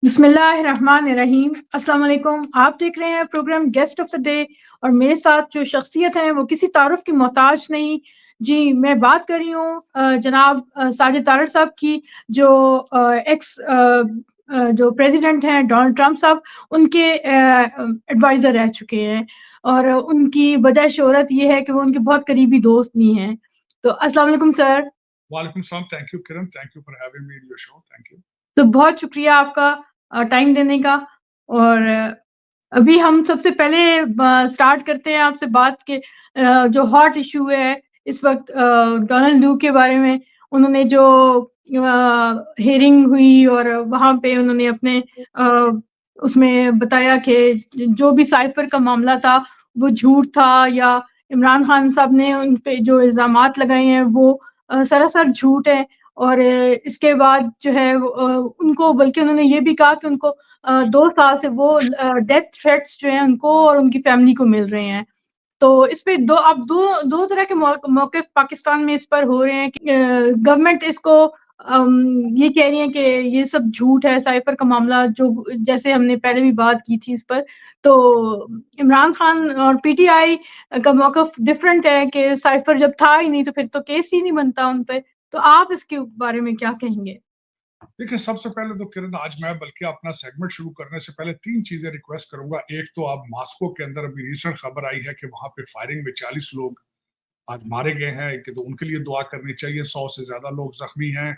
बिस्मिल्लाहिर्रहमानिर्रहीम। अस्सलाम वालेकुम। आप देख रहे हैं programme guest of the day और मेरे साथ जो शख्सियत है वो किसी तारुफ की मोहताज नहीं। जी, मैं बात कर रही हूँ जनाब साजिद तारड़ साहब की, जो एक्स जो प्रेसिडेंट हैं डोनाल्ड ट्रंप साहब, उनके एडवाइज़र रह चुके हैं और उनकी वजह शोहरत ये है कि वो उनके बहुत करीबी दोस्त भी हैं। तो अस्सलाम वालेकुम सर। वालेकुम सलाम। Thank you Kiran, thank you for having me in your show. Thank you. तो बहुत शुक्रिया आपका टाइम देने का। और अभी हम सबसे पहले स्टार्ट करते हैं आपसे बात के जो हॉट इशू है इस वक्त डोनाल्ड लू के बारे में। उन्होंने जो हियरिंग हुई और वहाँ पे उन्होंने अपने उसमें बताया कि जो भी साइफर का मामला था वो झूठ था, या इमरान खान साहब ने उन पे जो इल्ज़ामात लगाए हैं वो सरासर झूठ है। और इसके बाद जो है उनको, बल्कि उन्होंने ये भी कहा कि उनको 2 साल से वो डेथ थ्रेट्स जो हैं उनको और उनकी फैमिली को मिल रहे हैं। तो इस पे दो तरह के मौक़िफ़ पाकिस्तान में इस पर हो रहे हैं कि गवर्नमेंट इसको ये कह रही है कि ये सब झूठ है, साइफ़र का मामला जो जैसे हमने पहले भी बात की थी इस पर। तो इमरान खान और पीटीआई का मौक़िफ़ डिफरेंट है कि साइफ़र जब था ही नहीं तो फिर तो केस ही नहीं बनता उन पे। तो आप इसके बारे में क्या कहेंगे? देखिए, सबसे पहले तो किरण, आज मैं बल्कि अपना सेगमेंट शुरू करने से पहले 3 चीज़ें रिक्वेस्ट करूँगा। एक तो अब मॉस्को के अंदर अभी रिसेंट खबर आई है कि वहाँ पे फायरिंग में 40 लोग आज मारे गए हैं, कि तो उनके लिए दुआ करनी चाहिए। 100 से ज़्यादा लोग ज़ख्मी हैं।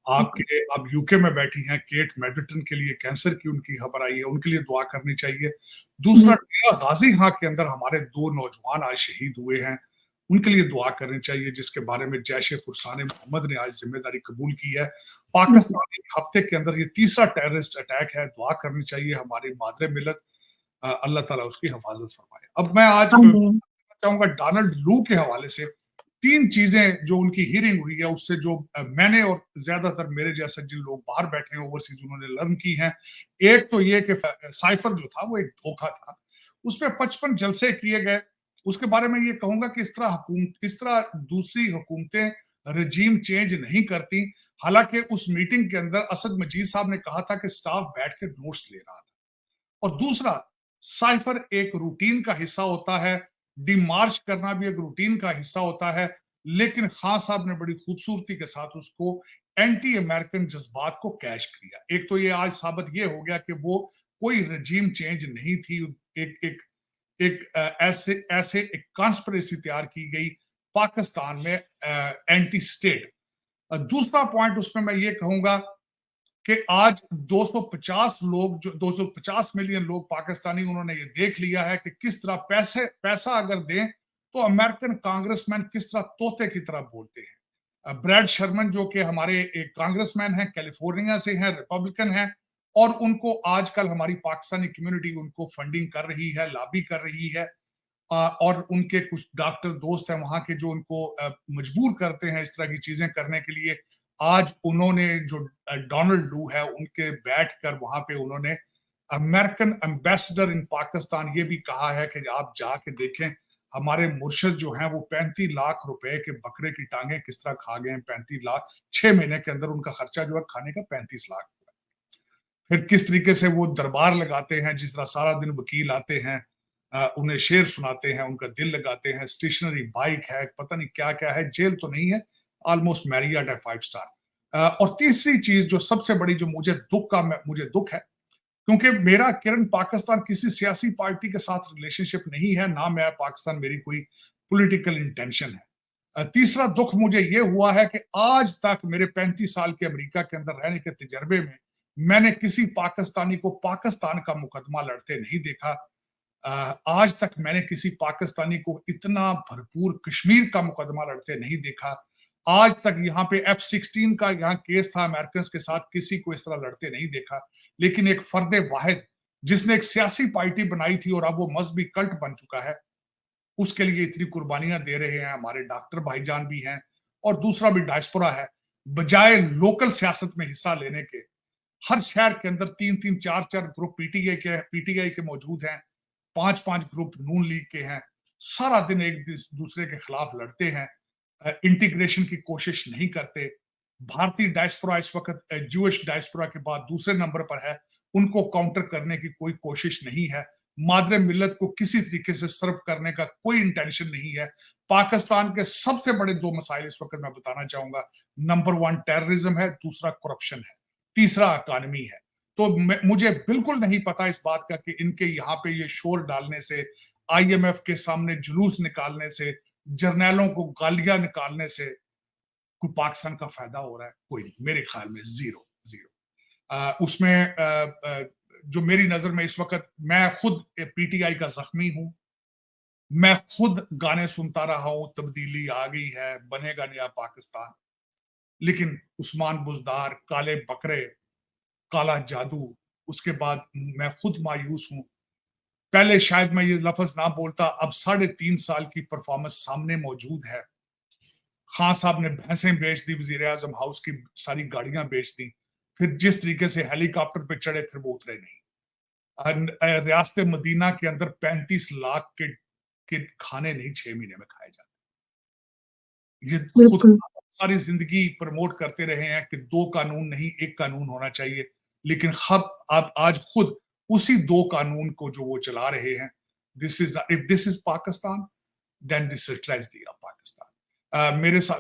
आपके अब यूके में बैठी हैं केट मिडलटन, के लिए कैंसर की उनकी खबर आई है, उनके लिए दुआ करनी चाहिए। दूसरा, जी। डेरा गाज़ी हाँ के अंदर हमारे 2 नौजवान आज शहीद हुए हैं, उनके लिए दुआ करनी चाहिए, जिसके बारे में जैश-ए-फुरसान-ए-मोहम्मद ने आज ज़िम्मेदारी कबूल की है। जी। पाकिस्तान एक हफ्ते के अंदर ये तीसरा टेररिस्ट अटैक है, दुआ करनी चाहिए हमारी मादरे-मिल्लत, अल्लाह ताला उसकी हिफाज़त फरमाए। अब मैं आज आमीन। चाहूँगा डोनाल्ड लू के हवाले से 3 चीज़ें जो उनकी हियरिंग हुई है, उससे जो मैंने और ज़्यादातर मेरे जैसे जिन लोग बाहर बैठे हैं ओवरसीज़, उन्होंने लर्न की हैं। एक तो ये कि साइफर जो था वो एक धोखा था। उसपे 55 जलसे किए गए। उसके बारे में ये कहूँगा कि इस तरह दूसरी हुकूमतें रेजीम चेंज नहीं करती। हालाँकि उस मीटिंग के अंदर असद मजीद साहब ने कहा था कि स्टाफ बैठ के नोट्स ले रहा था। और दूसरा, साइफर एक रूटीन का हिस्सा होता है, डिमार्च करना भी एक रूटीन का हिस्सा होता है, लेकिन खान साहब ने बड़ी खूबसूरती के साथ उसको एंटी अमेरिकन जज्बात को कैश किया। एक तो ये आज साबित ये हो गया कि वो कोई रजीम चेंज नहीं थी। एक एक एक ऐसे ऐसे एक कॉन्स्पिरेसी तैयार की गई पाकिस्तान में एंटी स्टेट। दूसरा पॉइंट उसमें मैं ये कहूंगा कि आज 250 लोग, जो 250 मिलियन लोग पाकिस्तानी, उन्होंने ये देख लिया है कि किस तरह पैसा अगर दें तो अमेरिकन कांग्रेसमैन किस तरह तोते की तरह बोलते हैं। ब्रैड शर्मन जो कि हमारे एक कांग्रेसमैन हैं, कैलिफोर्निया से हैं, रिपब्लिकन हैं, और उनको आजकल हमारी पाकिस्तानी कम्युनिटी उनको फंडिंग कर रही है, लॉबी कर रही है। और उनके कुछ डॉक्टर दोस्त हैं वहां के जो उनको मजबूर करते हैं इस तरह की चीजें करने के लिए। आज उन्होंने जो डोनाल्ड लू है उनके बैठकर वहां पे उन्होंने अमेरिकन एम्बेसडर इन पाकिस्तान ये भी कहा है कि आप जाके देखें हमारे मुर्शद जो हैं वो 35 लाख रुपए के बकरे की टांगे किस तरह खा गए हैं। 35 लाख 6 महीने के अंदर उनका खर्चा जो है खाने का 35 लाख। फिर किस तरीके से वो दरबार लगाते हैं, जिस तरह सारा दिन वकील आते हैं, उन्हें शेर सुनाते हैं, उनका दिल लगाते हैं, स्टेशनरी बाइक है, पता नहीं क्या क्या है, जेल तो नहीं है, ऑलमोस्ट मैरियट है 5 स्टार। और तीसरी चीज जो सबसे बड़ी, जो मुझे दुख है, क्योंकि मेरा किरण पाकिस्तान किसी सियासी पार्टी के साथ रिलेशनशिप नहीं है, ना मैं पाकिस्तान मेरी कोई पॉलिटिकल इंटेंशन है। तीसरा दुख मुझे ये हुआ है कि आज तक मेरे 35 साल के अमेरिका के अंदर रहने के तजर्बे में मैंने किसी पाकिस्तानी को पाकिस्तान का मुकदमा लड़ते नहीं देखा। आज तक मैंने किसी पाकिस्तानी को इतना भरपूर कश्मीर का मुकदमा लड़ते नहीं देखा। आज तक यहाँ पे F-16 का यहाँ केस था अमेरिकन के साथ, किसी को इस तरह लड़ते नहीं देखा। लेकिन एक फर्द वाहिद जिसने एक सियासी पार्टी बनाई थी और अब वो मजहबी कल्ट बन चुका है, उसके लिए इतनी कुर्बानियां दे रहे हैं हमारे डॉक्टर भाईजान भी हैं, और दूसरा भी डायस्पोरा है। बजाय लोकल सियासत में हिस्सा लेने के, हर शहर के अंदर 3-3 4-4 ग्रुप पीटीआई के मौजूद हैं, 5-5 ग्रुप नून लीग के हैं। सारा दिन एक दूसरे के खिलाफ लड़ते हैं, इंटीग्रेशन की कोशिश नहीं करते। भारतीय डायस्पोरा इस वक्त जूश डायस्पोरा के बाद दूसरे नंबर पर है। उनको काउंटर करने की कोई कोशिश नहीं है। मादरे मिल्लत को किसी तरीके से सर्व करने का कोई इंटेंशन नहीं है। पाकिस्तान के सबसे बड़े 2 मसाइल इस वक्त मैं बताना चाहूंगा, नंबर 1 टेररिज्म है, दूसरा करप्शन है, तीसरा इकॉनमी है। तो मुझे बिल्कुल नहीं पता इस बात का कि इनके यहाँ पे ये शोर डालने से, आईएमएफ के सामने जुलूस निकालने से, जर्नैलों को गालियां निकालने से कोई पाकिस्तान का फायदा हो रहा है? कोई नहीं, मेरे ख्याल में जीरो जीरो। उसमें जो मेरी नजर में इस वक्त, मैं खुद पीटीआई का जख्मी हूं, मैं खुद गाने सुनता रहा हूं, तब्दीली आ गई है, बनेगा नया पाकिस्तान, लेकिन उस्मान बुजदार, काले बकरे, काला जादू, उसके बाद मैं खुद मायूस हूं। पहले शायद मैं ये लफ्ज ना बोलता, अब 3.5 साल की परफॉर्मेंस सामने मौजूद है। खान साहब ने भैंसें बेच दी, वजीर आजम हाउस की सारी गाड़ियां बेच दी, फिर जिस तरीके से हेलीकॉप्टर पे चढ़े फिर वो उतरे नहीं। रियासत मदीना के अंदर 35 लाख के खाने नहीं 6 महीने में खाए जाते। ये खुद बिल्कुल। सारी जिंदगी प्रमोट करते रहे हैं कि 2 कानून नहीं 1 कानून होना चाहिए, लेकिन आप आज खुद उसी 2 कानून को जो वो चला रहे हैं, if this is Pakistan, then this is tragedy of Pakistan. मेरे साथ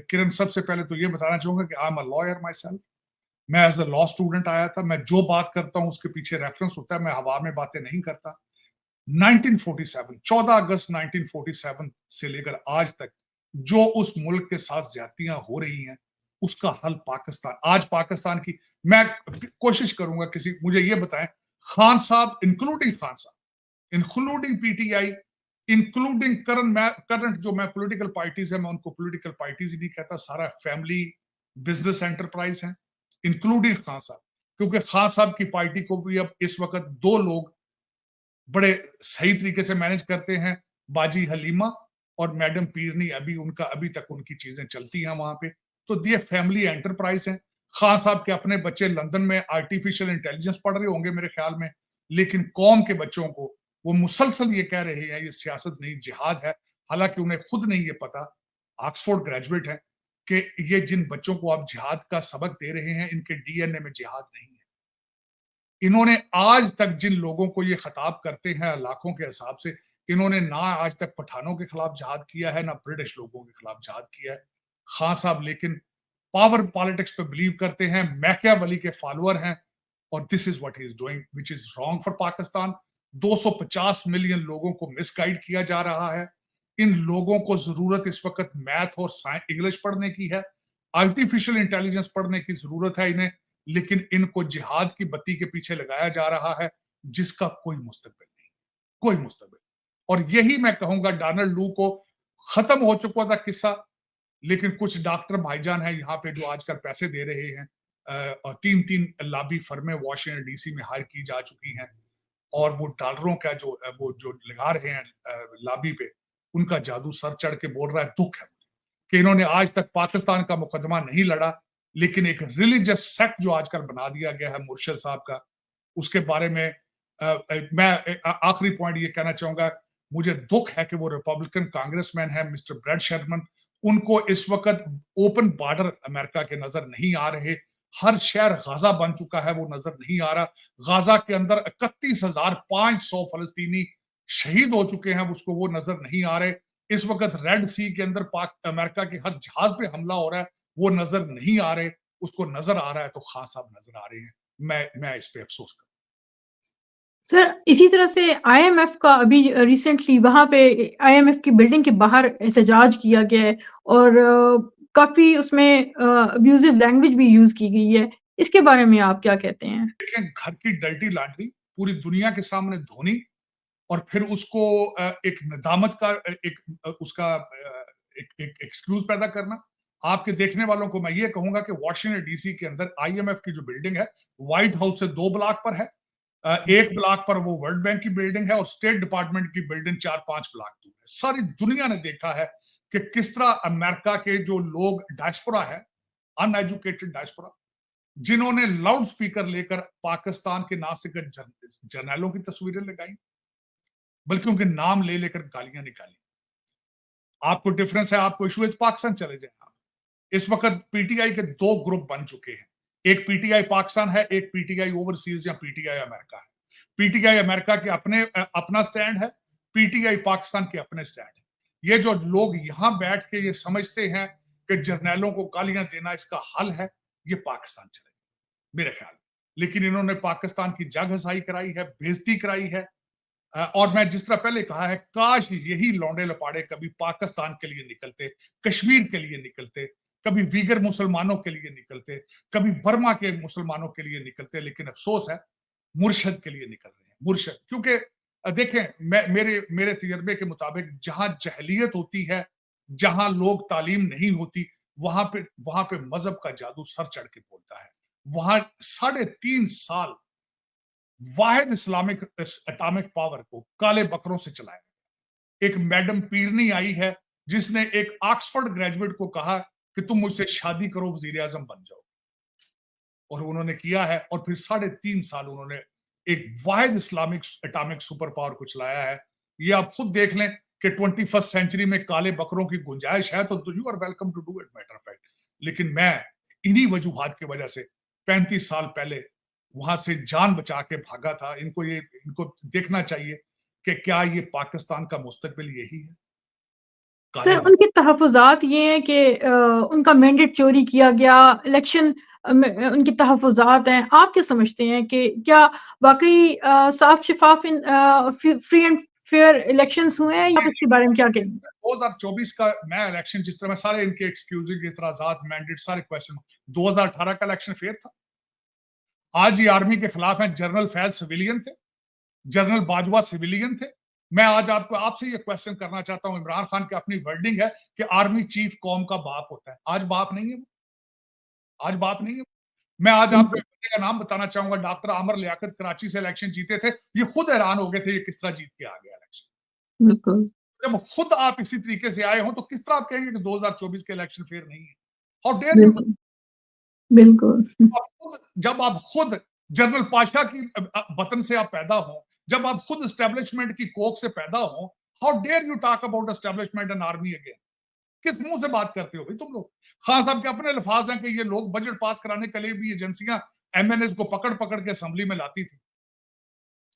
किरण, सबसे पहले तो ये बताना चाहूंगा कि I am a lawyer my self. मैं एज अ लॉ स्टूडेंट आया था। मैं जो बात करता हूं उसके पीछे रेफरेंस होता है, मैं हवा में बातें नहीं करता। 1947, 14 अगस्त 1947 से लेकर आज तक जो उस मुल्क के साथ ज्यादतियां हो रही हैं, उसका हल पाकिस्तान, आज पाकिस्तान की, मैं कोशिश करूंगा किसी, मुझे ये बताएं, खान साहब, इंक्लूडिंग पीटीआई, इंक्लूडिंग करंट जो मैं पॉलिटिकल पार्टीज है, मैं उनको पॉलिटिकल पार्टीज ही नहीं कहता, सारा फैमिली बिजनेस एंटरप्राइज है, इंक्लूडिंग खान साहब, क्योंकि खान साहब की पार्टी को भी अब इस वक्त 2 लोग बड़े सही तरीके से मैनेज करते हैं, बाजी हलीमा और मैडम पीरनी। अभी तक उनकी चीजें चलती हैं वहां पे। तो ये फैमिली एंटरप्राइज है। खान साहब के अपने बच्चे लंदन में आर्टिफिशियल इंटेलिजेंस पढ़ रहे होंगे मेरे ख्याल में, लेकिन कौम के बच्चों को वो मुसलसल ये कह रहे हैं ये सियासत नहीं जिहाद है, हालांकि उन्हें खुद नहीं ये पता, ऑक्सफोर्ड ग्रेजुएट है, कि ये जिन बच्चों को आप जिहाद का सबक दे रहे हैं, इनके डीएनए में जिहाद नहीं है। इन्होंने आज तक जिन लोगों को ये खिताब करते हैं लाखों के हिसाब से, इन्होंने ना आज तक पठानों के खिलाफ जिहाद किया है, ना ब्रिटिश लोगों के खिलाफ जिहाद किया है। खान साहब लेकिन पावर पॉलिटिक्स पे बिलीव करते हैं, मैकियावेली के फॉलोअर हैं, और this is what he is doing, which is wrong for Pakistan. 250 million लोगों को मिसगाइड किया जा रहा है। इन लोगों को जरूरत इस वक्त मैथ और इंग्लिश पढ़ने की है, आर्टिफिशियल इंटेलिजेंस पढ़ने की जरूरत है इन्हें, लेकिन इनको जिहाद की बत्ती के पीछे लगाया जा रहा है, जिसका कोई मुस्तकबिल नहीं, कोई मुस्तकबिल। और यही मैं कहूंगा, डोनाल्ड लू को खत्म हो चुका था किस्सा, लेकिन कुछ डॉक्टर भाईजान हैं यहाँ पे जो आजकल पैसे दे रहे हैं, और 3-3 लॉबी फर्में वॉशिंगटन डीसी में हायर की जा चुकी हैं, और वो डॉलरों का वो जो लगा रहे हैं लॉबी पे, उनका जादू सर चढ़ के बोल रहा है। दुख है कि इन्होंने आज तक पाकिस्तान का मुकदमा नहीं लड़ा, लेकिन एक रिलीजियस सेक्ट जो आजकल बना दिया गया है मुर्शद साहब का, उसके बारे में मैं आखिरी पॉइंट ये कहना चाहूंगा, मुझे दुख है कि वो रिपब्लिकन कांग्रेसमैन है मिस्टर ब्रैड शर्मन, उनको इस वक्त ओपन बॉर्डर अमेरिका के नजर नहीं आ रहे। हर शहर गाजा बन चुका है, वो नजर नहीं आ रहा। गाजा के अंदर 31,500 फलस्तीनी शहीद हो चुके हैं, उसको वो नजर नहीं आ रहे। इस वक्त रेड सी के अंदर पाक अमेरिका के हर जहाज पे हमला हो रहा है, वो नजर नहीं आ रहे। उसको नजर आ रहा है तो खान साहब नजर आ रहे हैं। मैं इस पे अफसोस कर। सर, इसी तरह से आईएमएफ का अभी रिसेंटली वहाँ पे आईएमएफ की बिल्डिंग के बाहर एहतजाज किया गया है और काफ़ी उसमें अब्यूज़िव लैंग्वेज भी यूज़ की गई है। इसके बारे में आप क्या कहते हैं? देखें, घर की डर्टी लॉन्ड्री पूरी दुनिया के सामने धोनी, और फिर उसको एक नदामत का उसका एक एक्सक्यूज पैदा करना। आपके देखने वालों को मैं ये कहूंगा कि वॉशिंगटन डीसी के अंदर आईएमएफ की जो बिल्डिंग है, व्हाइट हाउस से 2 ब्लॉक पर है। एक ब्लॉक पर वो वर्ल्ड बैंक की बिल्डिंग है, और स्टेट डिपार्टमेंट की बिल्डिंग 4-5 ब्लॉक दूर है। सारी दुनिया ने देखा है कि किस तरह अमेरिका के जो लोग डायस्पोरा है, अनएजुकेटेड डायस्पोरा, जिन्होंने लाउड स्पीकर लेकर पाकिस्तान के ना सिर्फ जर्नैलों की तस्वीरें लगाई, बल्कि उनके नाम ले लेकर गालियां निकाली। आपको डिफरेंस है, आपको इशू पाकिस्तान चले जाए आप। इस वक्त पीटीआई के 2 ग्रुप बन चुके हैं। एक पीटीआई पाकिस्तान है, एक पीटीआई ओवरसीज या पीटीआई अमेरिका है। पीटीआई अमेरिका के अपना स्टैंड है, पीटीआई पाकिस्तान के अपने स्टैंड है। ये जो लोग यहां बैठ के ये समझते हैं कि जर्नैलों को गालियां देना इसका हल है, ये पाकिस्तान चलेगा मेरे ख्याल में। लेकिन इन्होंने पाकिस्तान की जग हसाई कराई है, बेइज्जती कराई है। और मैं जिस तरह पहले कहा है, काश यही लौंडे लपाड़े कभी पाकिस्तान के लिए निकलते, कश्मीर के लिए निकलते, कभी वीगर मुसलमानों के लिए निकलते, कभी बर्मा के मुसलमानों के लिए निकलते। लेकिन अफसोस है मुर्शद के लिए निकल रहे हैं, मुर्शद। क्योंकि देखें, मेरे मेरे तजर्बे के मुताबिक जहां जहलियत होती है, जहां लोग तालीम नहीं होती, वहां पे मजहब का जादू सर चढ़ के बोलता है। वहां 3.5 साल वाहिद इस्लामिक एटॉमिक पावर को काले बकरों से चलाया। एक मैडम पीरनी आई है जिसने एक ऑक्सफोर्ड ग्रेजुएट को कहा कि तुम मुझसे शादी करो, वजीर आजम बन जाओ, और उन्होंने किया है। और फिर 3.5 साल उन्होंने एक वाहिद इस्लामिक एटॉमिक सुपर पावर को चलाया है। ये आप खुद देख लें कि 21st सेंचुरी में काले बकरों की गुंजाइश है, तो you are welcome to do it, matter of fact. लेकिन मैं इन्हीं वजूहात की वजह से 35 साल पहले वहां से जान बचा के भागा था। इनको देखना चाहिए कि क्या ये पाकिस्तान का मुस्तकबिल यही है। सर, उनके तहफ़्फ़ुज़ात ये हैं कि उनका मैंडेट चोरी किया गया, इलेक्शन में उनके तहफ़्फ़ुज़ात हैं। आप क्या समझते हैं कि क्या वाक़ई साफ़ शफ़ाफ़ फ्री एंड फेयर इलेक्शंस हुए हैं, या इसके बारे में क्या कहेंगे? 2024 का मैं इलेक्शन, जिस तरह मैं सारे इनके एक्सक्यूजिंग इतराज़ात, मैंडेट, सारे क्वेश्चन, 2018 का इलेक्शन फेयर था। आज ये आर्मी के खिलाफ हैं। जनरल फैज सिविलियन थे, जनरल बाजवा सिविलियन थे। मैं आज आपसे ये क्वेश्चन करना चाहता हूं, इमरान खान की अपनी वर्डिंग है कि आर्मी चीफ कौम का बाप होता है। आज बाप नहीं है वो, आज बाप नहीं है। मैं आज आपको एक बंदे का नाम बताना चाहूंगा, डॉक्टर आमर लियाकत, कराची से इलेक्शन जीते थे। ये खुद हैरान हो गए थे ये किस तरह जीत के आ गया इलेक्शन। बिल्कुल। जब खुद आप इसी तरीके से आए हो तो किस तरह आप कहेंगे कि 2024 के इलेक्शन फेयर नहीं है? How dare you. बिल्कुल, बिल्कुल। जब आप खुद जनरल पाशा की वतन से आप पैदा हो, जब आप खुद एस्टेब्लिशमेंट की कोख से पैदा हो, how dare you talk about establishment and army again. किस मुंह से बात करते हो भाई तुम लोग? खान साहब के अपने अल्फाज हैं कि ये लोग बजट पास कराने के लिए भी एजेंसियां एमएनएस को पकड़ पकड़ के असेंबली में लाती थी।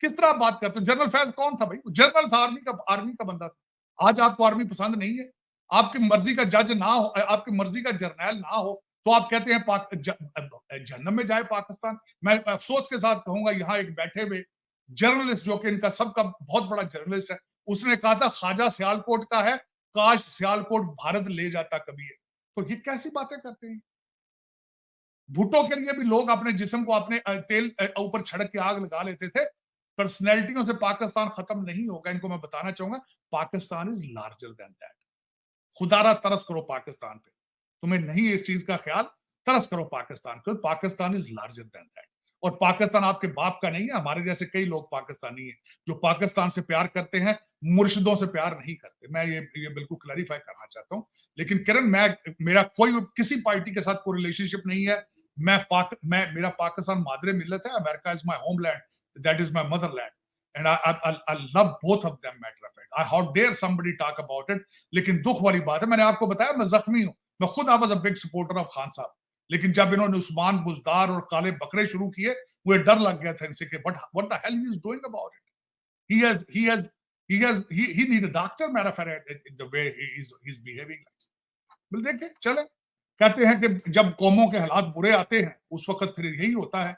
किस तरह आप बात करते हो? जनरल फैज कौन था भाई? जनरल था, आर्मी का बंदा था। आज आपको आर्मी पसंद नहीं है, आपकी मर्जी का जज ना हो, आपकी मर्जी का जर्नैल ना हो, तो आप कहते हैं जहन्नम में जाए पाकिस्तान। मैं अफसोस के साथ कहूंगा, यहाँ एक बैठे हुए जर्नलिस्ट, जो कि इनका सबका बहुत बड़ा जर्नलिस्ट है, उसने कहा था ख्वाजा सियालकोट का है, काश सियालकोट भारत ले जाता कभी। तो ये कैसी बातें करते हैं? भुट्टो के लिए भी लोग अपने जिस्म को अपने तेल ऊपर छिड़क के आग लगा लेते थे। पर्सनैलिटियों से पाकिस्तान खत्म नहीं होगा। इनको मैं बताना चाहूंगा, Pakistan is larger than that. खुदारा तरस करो पाकिस्तान पे, तुम्हें नहीं इस चीज का ख्याल, तरस करो पाकिस्तान को। Pakistan is larger than that. और पाकिस्तान आपके बाप का नहीं है। हमारे जैसे कई लोग पाकिस्तानी हैं जो पाकिस्तान से प्यार करते हैं, मुर्शिदों से प्यार नहीं करते। मैं ये बिल्कुल क्लैरिफाई करना चाहता हूं। लेकिन किरण, मेरा कोई किसी पार्टी के साथ कोई रिलेशनशिप नहीं है। मेरा पाकिस्तान मादरे मिल्लत है। America is my homeland, that is my motherland, and I love both of them. Matter of fact, how dare somebody talk about it. लेकिन दुख वाली बात है, मैंने आपको बताया मैं जख्मी हूं। मैं खुद I was a big supporter of Khan साहब। लेकिन जब इन्होंने उस्मान बुजदार और काले बकरे शुरू किए, मुझे डर लग गया था इनसे कि what the hello he is doing about it. he need a doctor, matter of fact, the way he's behaving like. बोल देखे चले, कहते हैं कि जब कौमों के हालात बुरे आते हैं उस वक्त फिर यही होता है।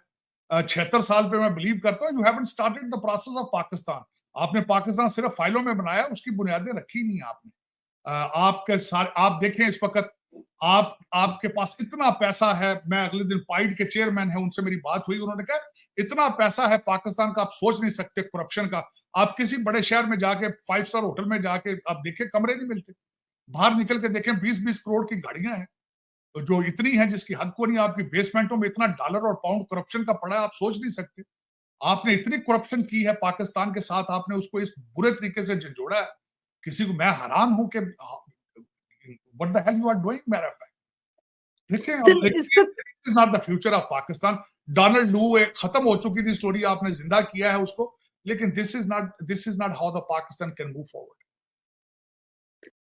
76 साल पे मैं बिलीव करता हूँ, you haven't started the process of Pakistan. आपने पाकिस्तान सिर्फ फाइलों में बनाया, उसकी बुनियादें रखी नहीं आपने। आपके सारे आप देखें इस वक्त आपके पास इतना पैसा है। मैं अगले दिन पाइड के चेयरमैन है, उनसे मेरी बात हुई, उन्होंने कहा इतना पैसा है पाकिस्तान का, आप सोच नहीं सकते करप्शन का। आप किसी बड़े शहर में जाके 5 स्टार होटल में जाके आप देखें, कमरे नहीं मिलते। बाहर निकल के देखें, 20-20 करोड़ की गाड़ियां हैं, तो जो इतनी है जिसकी हद को नहीं। आपकी बेसमेंटों में इतना डॉलर और पाउंड करप्शन का पड़ा है, आप सोच नहीं सकते। आपने इतनी करप्शन की है पाकिस्तान के साथ, आपने उसको इस बुरे तरीके से झंझोड़ा है। किसी को मैं हैरान हूं कि what the hell you are doing मेरा फ्रेंड। देखिए, सर, इस दिस वक़्त is not the future of Pakistan. Donald Lu एक खत्म हो चुकी थी स्टोरी, आपने जिंदा किया है उसको। लेकिन this is not how the Pakistan can move forward.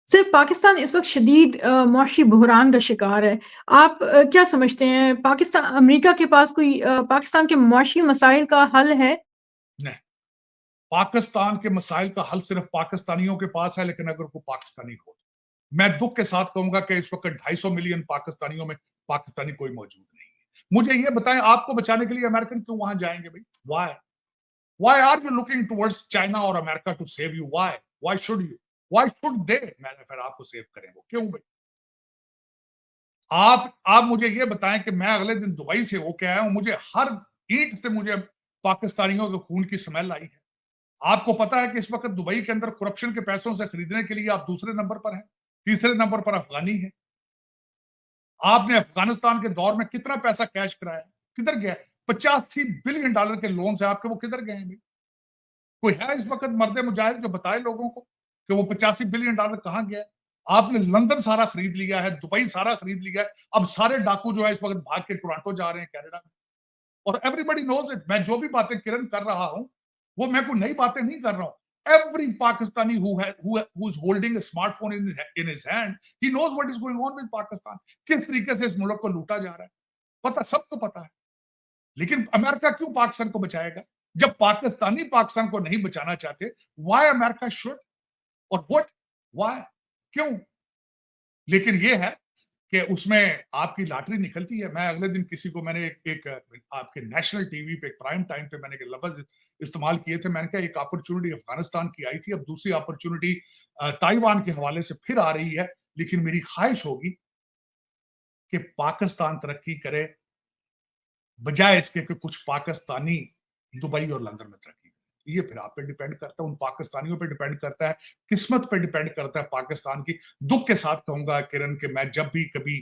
Sir, Pakistan इस वक़्त शदीद मौशी बहरान का शिकार है। आप क्या समझते हैं अमेरिका के पास कोई पाकिस्तान के मौशी मसाइल का हल है? नहीं, पाकिस्तान के मसाइल का हल सिर्फ पाकिस्तानियों के पास है, लेकिन अगर वो पाकिस्तानी हो। मैं दुःख के साथ कहूँगा कि इस वक़्त 250 मिलियन पाकिस्तानियों में पाकिस्तानी कोई मौजूद नहीं है। मुझे ये बताएँ, आपको बचाने के लिए अमेरिकन क्यों वहाँ जाएँगे भई? Why? Why are you looking towards China और America to save you? Why? Why should you? Why should they मैंने फिर आपको सेव करें वो? क्यों भई? आप मुझे ये बताएँ कि मैं अगले दिन दुबई से होके आया हूँ, मुझे हर ईंट से मुझे पाकिस्तानियों के खून की स्मेल आई है। आपको पता है कि इस वक़्त दुबई के अंदर करप्शन के पैसों से खरीदने के लिए आप दूसरे नंबर पर हैं, तीसरे नंबर पर अफ़गानी है। आपने अफ़गानिस्तान के दौर में कितना पैसा कैश कराया? किधर गया? $85 बिलियन के लोन से आपके वो किधर गए हैं भई? कोई है इस वक़्त मर्द मुजाहिद जो बताए लोगों को कि वो $85 बिलियन कहाँ गया है? आपने लंदन सारा खरीद लिया है, दुबई सारा खरीद लिया है, अब सारे डाकू जो है इस वक़्त भाग के टोरंटो जा रहे हैं, कनाडा में। और एवरीबॉडी नोज़ इट। मैं जो भी बातें किरण कर रहा हूँ, वो मैं कोई नई बातें नहीं कर रहा हूँ। Every Pakistani who is holding a smartphone in his hand, he knows what is going on with Pakistan. किस तरीके से इस मुल्क को लूटा जा रहा है, पता सबको पता है। लेकिन अमेरिका क्यों पाकिस्तान को बचाएगा? जब पाकिस्तानी पाकिस्तान को नहीं बचाना चाहते, व्हाई अमेरिका शुड और व्हाट? व्हाई? क्यों? लेकिन ये है कि उसमें आपकी लॉटरी निकलती है। मैं अगले दिन किसी को मैंने एक आपके नेशनल टीवी पे प्राइम टाइम पे मैंने लफ्ज़ इस्तेमाल किए थे। मैंने कहा एक अपॉर्च्युनिटी अफ़गानिस्तान की आई थी, अब दूसरी अपॉर्च्युनिटी ताइवान के हवाले से फिर आ रही है। लेकिन मेरी ख़्वाहिश होगी कि पाकिस्तान तरक्की करे, बजाए इसके कि कुछ पाकिस्तानी दुबई और लंदन में तरक्की करें। ये फिर आप पे डिपेंड करता है, उन पाकिस्तानियों पे डिपेंड करता है, किस्मत पे डिपेंड करता है पाकिस्तान की। दुःख के साथ कहूँगा किरण कि मैं जब भी कभी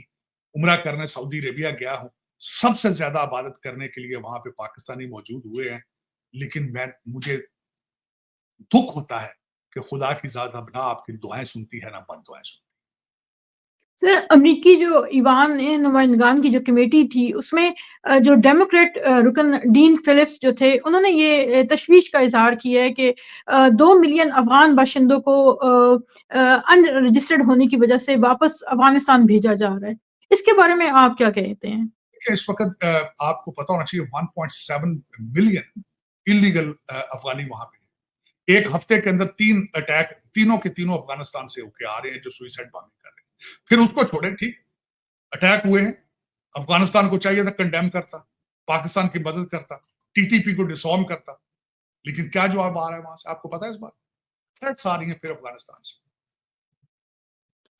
उम्रा करने सऊदी अरेबिया गया हूँ, सबसे ज़्यादा इबादत करने के लिए वहाँ पे पाकिस्तानी मौजूद हुए हैं। लेकिन मुझे दुःख होता है कि खुदा की ज़ात अब ना आपकी दुआएँ सुनती है, ना बददुआएँ सुनती है। सर, अमरीकी जो ईवान ए नुमाइंदगान की जो कमेटी थी, उसमें जो डेमोक्रेट रुकन डीन फिलिप्स जो थे, उन्होंने ये तशवीश का इज़हार किया है कि 2 मिलियन अफ़गान बाशिंदों को अनरजिस्टर्ड होने की वजह से वापस अफ़गानिस्तान भेजा जा रहा है। इसके बारे में आप क्या कहते हैं? देखिए, इस वक़्त आपको पता होना चाहिए 1.7 मिलियन इल्लीगल अफ़गानी वहाँ पे हैं। 1 हफ्ते के अंदर 3 अटैक, तीनों के तीनों अफ़गानिस्तान से होके आ रहे हैं जो सुसाइड बॉम्बिंग कर रहे हैं। फिर उसको छोड़ें, ठीक, अटैक हुए हैं, अफ़गानिस्तान को चाहिए था कंडेम करता, पाकिस्तान की मदद करता, टीटीपी को डिसआर्म करता, लेकिन क्या जवाब आ रहा है वहाँ से, आपको पता है इस बात? थ्रेट्स आ रही हैं फिर अफ़गानिस्तान से।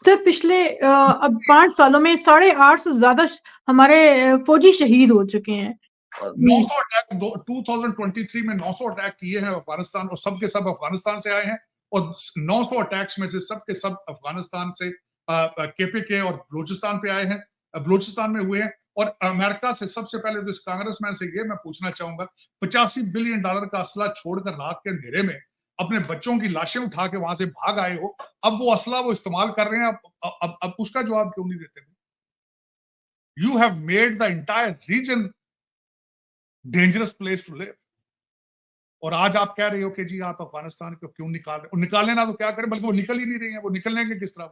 सर, पिछले अब 5 सालों में 8.5 से ज़्यादा हमारे फ़ौजी शहीद हो चुके हैं। 900 अटैक 2023 में 900 अटैक किए हैं अफगानिस्तान, और सब के सब अफगानिस्तान से आए हैं। और 900 अटैक्स में से सब के सब अफगानिस्तान से केपीके और बलूचिस्तान पे आए हैं, बलूचिस्तान में हुए हैं। और अमेरिका से सबसे पहले तो इस कांग्रेसमैन से ये मैं पूछना चाहूंगा, $85 बिलियन का असला छोड़कर रात के अंधेरे में अपने बच्चों की लाशें उठा के वहां से भाग आए हो, अब वो असला वो इस्तेमाल कर रहे हैं, अब उसका जवाब क्यों नहीं देते? You have made the entire region dangerous place to live. और आज आप कह रहे हो कि जी आप अफगानिस्तान को क्यों निकाल रहे हो? निकालने ना तो क्या करें, बल्कि वो निकल ही नहीं रही हैं, वो निकलने किस तरह?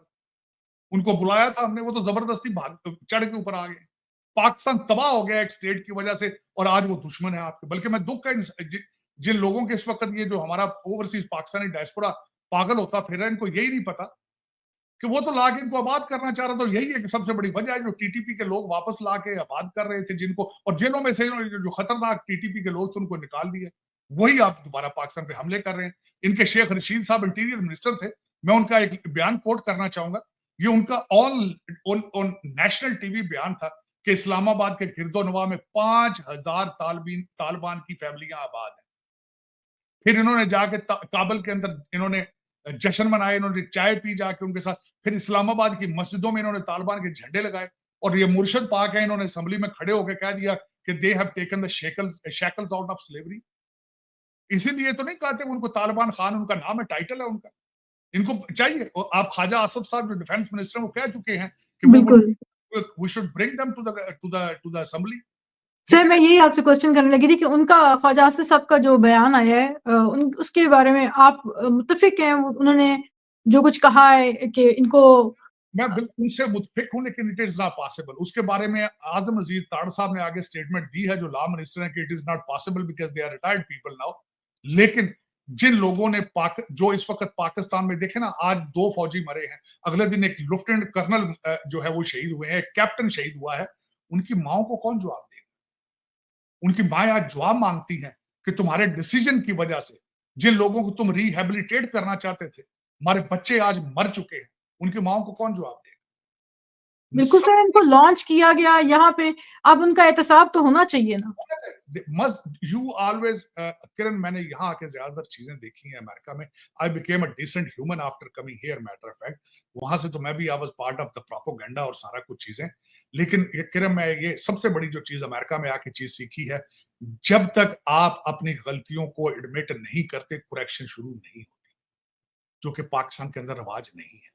उनको बुलाया था हमने, वो तो जबरदस्ती भाग चढ़ के ऊपर आ गए। पाकिस्तान तबाह हो गया एक स्टेट की वजह से, और आज वो दुश्मन है आपके। बल्कि मैं दुःख है जिन लोगों के इस वक्त ये जो हमारा ओवरसीज पाकिस्तानी डायस्पोरा पागल होता फिर रहा है, इनको यही नहीं पता कि वो तो लाके इनको आबाद करना चाह रहा था। यही है कि सबसे बड़ी वजह है जो टीटीपी के लोग वापस लाके आबाद कर रहे थे जिनको, और जेलों में से जो खतरनाक टीटीपी के लोग थे उनको निकाल दिया। वही आप दोबारा पाकिस्तान पे हमले कर रहे हैं। इनके शेख रशीद साहब इंटीरियर मिनिस्टर थे, मैं उनका एक बयान कोट करना चाहूंगा। ये उनका ऑन नेशनल टीवी बयान था कि इस्लामाबाद के गिरदोनवा में 5000 तालिबान की फैमिलियां आबाद हैं। फिर इन्होंने जाके काबुल के अंदर इन्होंने जश्न मनाए, इन्होंने चाय पी जाके उनके साथ। फिर इस्लामाबाद की मस्जिदों में इन्होंने तालिबान के झंडे लगाए, और ये मुर्शद पाक है, इन्होंने असेंबली में खड़े होकर कह दिया कि they have taken the shackles out of slavery. इसीलिए तो नहीं कहते उनको तालिबान खान, उनका नाम है, टाइटल है उनका। इनको चाहिए, और आप ख्वाजा आसफ साहब जो डिफेंस मिनिस्टर वो कह चुके हैं कि वो बिल्कुल। We should bring them to the assembly. Sir, ठीक है। मैं यही आपसे क्वेश्चन करने लगी थी कि उनका ख्वाजा आसिफ साहब का जो बयान आया है उन उसके बारे में आप मुत्तफ़िक हैं? उन्होंने जो कुछ कहा है कि इनको मैं बिल्कुल उनसे मुत्फिक हूं, लेकिन इट इज नॉट पॉसिबल। उसके बारे में आजम अजीज ताड़ साहब ने आगे स्टेटमेंट दी है, जो लॉ मिनिस्टर है, कि it is not possible because they are retired people now. लेकिन जिन लोगों ने जो इस वक्त पाकिस्तान में, देखे ना, आज 2 फौजी मरे हैं, अगले दिन एक लेफ्टिनेंट कर्नल जो है वो शहीद हुए हैं, एक कैप्टन शहीद हुआ है। उनकी माओ को कौन जवाब देगा? उनकी माएं आज जवाब मांगती हैं कि तुम्हारे डिसीजन की वजह से जिन लोगों को तुम रिहेबिलिटेट करना चाहते थे, हमारे बच्चे आज मर चुके हैं। उनकी माओ को कौन जवाब देगा? बिल्कुल सब सर, इनको लॉन्च किया गया यहाँ पे, अब उनका एहतसाब तो होना चाहिए ना। मस्ट यू ऑलवेज किरण, मैंने यहाँ आके ज्यादातर चीजें देखी हैं अमेरिका में। I became a decent human after coming here, matter of fact. वहां से तो मैं भी I was part of the propaganda और सारा कुछ चीजें। लेकिन किरण, मैं ये सबसे बड़ी जो चीज अमेरिका में आके चीज सीखी है, जब तक आप अपनी गलतियों को एडमिट नहीं करते, करेक्शन शुरू नहीं होती, जो कि पाकिस्तान के अंदर रवाज नहीं है।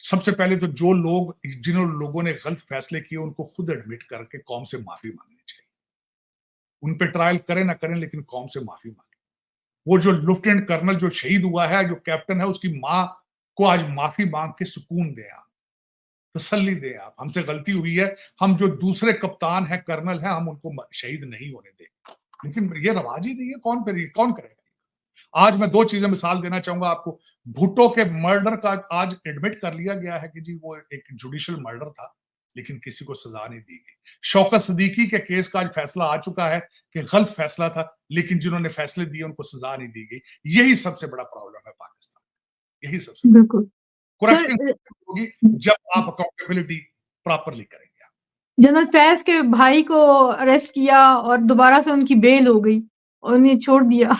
सबसे पहले तो जो लोग, जिन्होंने लोगों ने गलत फैसले किए, उनको खुद एडमिट करके कौम से माफी मांगनी चाहिए। उन पे ट्रायल करें ना करें, लेकिन कौम से माफी मांगे। वो जो लेफ्टिनेंट कर्नल जो शहीद हुआ है, जो कैप्टन है, उसकी मां को आज माफी मांग के सुकून दें आप, तसल्ली दें आप। हमसे गलती हुई है, हम जो दूसरे कप्तान है, कर्नल है, हम उनको शहीद नहीं होने दें। लेकिन ये रवाज ही नहीं है। कौन करेगा? आज मैं 2 चीजें मिसाल देना चाहूंगा आपको। भुट्टो के मर्डर का आज एडमिट कर लिया गया है कि जी वो एक जुडिशियल मर्डर था, लेकिन किसी को सजा नहीं दी गई। शौकत सिद्दीकी के केस का आज फैसला आ चुका है कि गलत फैसला था, लेकिन जिन्होंने फैसले दिए उनको सजा नहीं दी गई। यही सबसे बड़ा प्रॉब्लम है पाकिस्तान। यही सबसे बिल्कुल सर। करेक्शन होगी जब आप अकाउंटेबिलिटी प्रॉपरली करेंगे। जनरल फैज के भाई को अरेस्ट किया और दोबारा से उनकी बेल हो गई और उन्हें छोड़ दिया।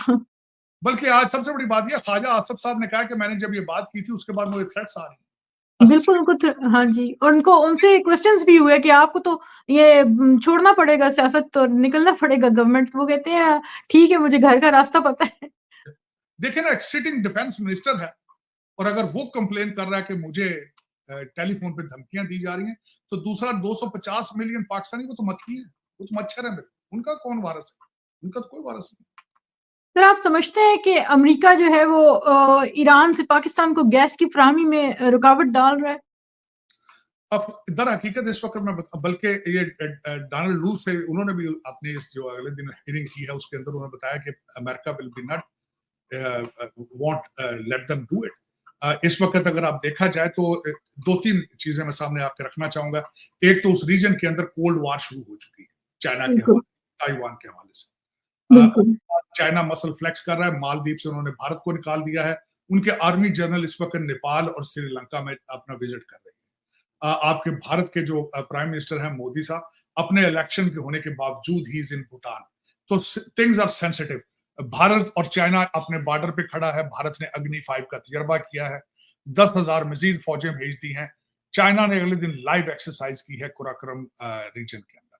बल्कि आज सबसे बड़ी बात यह, ख्वाजा आसिफ साहब ने कहा कि मैंने जब ये बात की थी, उसके बाद मुझे थ्रेट्स आ रही बिल्कुल उनको हाँ जी, और उनको उनसे क्वेश्चंस भी हुए कि आपको तो ये छोड़ना पड़ेगा सियासत, तो निकलना पड़ेगा गवर्नमेंट। तो वो कहते हैं ठीक है, मुझे घर का रास्ता पता है। देखिए ना, एक सिटिंग डिफेंस मिनिस्टर है, और अगर वो कंप्लेन कर रहा है कि मुझे टेलीफोन पे धमकियां दी जा रही हैं, तो दूसरा 250 मिलियन पाकिस्तानी, वो तो मक्खी है, वो तो मच्छर है। उनका कौन वारस है? उनका तो कोई वारस नहीं। सर, आप समझते हैं कि अमेरिका जो है वो ईरान से पाकिस्तान को गैस की फराहमी में रुकावट डाल रहा है? अब दर हकीकत इस वक्त मैं बल्कि ये डोनाल्ड लू से उन्होंने भी अपने इस जो अगले दिन हियरिंग की है, उसके अंदर उन्होंने बताया कि America will be not won't let them do it. इस वक्त अगर आप देखा जाए तो 2-3 चीजें मैं सामने आपके रखना चाहूंगा। एक तो उस रीजन के अंदर कोल्ड वार शुरू हो चुकी है, चाइना के बिल्कुल हवाले, ताइवान के हवाले से। बिल्कुल चाइना मसल फ्लेक्स कर रहा है, मालदीव से उन्होंने भारत को निकाल दिया है। उनके आर्मी जनरल इस वक्त नेपाल और श्रीलंका में अपना विजिट कर रहे हैं। आपके भारत के जो प्राइम मिनिस्टर हैं मोदी साहब, अपने इलेक्शन के होने के बावजूद ही इज इन भूटान। तो थिंग्स आर सेंसिटिव। भारत और चाइना अपने बॉर्डर पे खड़ा है। भारत ने अग्नि 5 का तजर्बा किया है, 10,000 मजीद फौजें भेज दी हैं। चाइना ने अगले दिन लाइव एक्सरसाइज की है कुराक्रम रीजन के अंदर।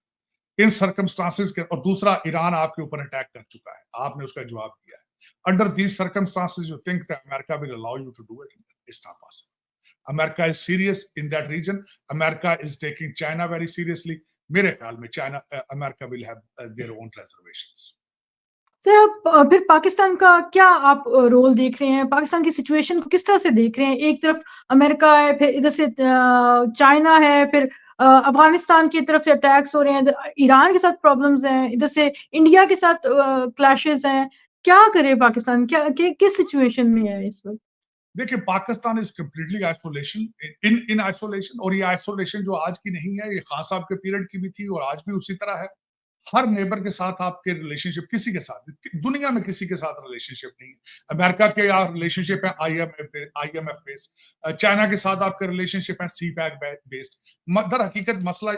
इन सर्कमस्टांसेस के, और दूसरा, ईरान आपके ऊपर अटैक कर चुका है, आपने उसका जवाब दिया है। Under these circumstances you think that America will allow you to do it? It's not possible. America is serious in that region. America is taking China very seriously. मेरे ख्याल में China, America will have their own reservations. Sir, आप फिर पाकिस्तान का क्या आप role देख रहे हैं? पाकिस्तान की सिचुएशन को किस तरह से देख रहे हैं? एक तरफ अमेरिका है, फिर इधर से चाइना है, फिर अफगानिस्तान की तरफ से अटैक्स हो रहे हैं, ईरान के साथ प्रॉब्लम्स हैं, इधर से इंडिया के साथ क्लैशेस हैं। क्या करे पाकिस्तान? किस सिचुएशन में है इस वक्त? देखिए, Pakistan is completely isolation, in isolation. और ये आइसोलेशन जो आज की नहीं है, ये खान साहब के पीरियड की भी थी और आज भी उसी तरह है। हर नेबर के साथ आपके रिलेशनशिप, किसी के साथ दुनिया में किसी के साथ रिलेशनशिप नहीं है। अमेरिका के रिलेशनशिप है आईएमएफ बेस्ड, चाइना के साथ आपके रिलेशनशिप है सीपैक बेस्ड। दर हकीकत मसला,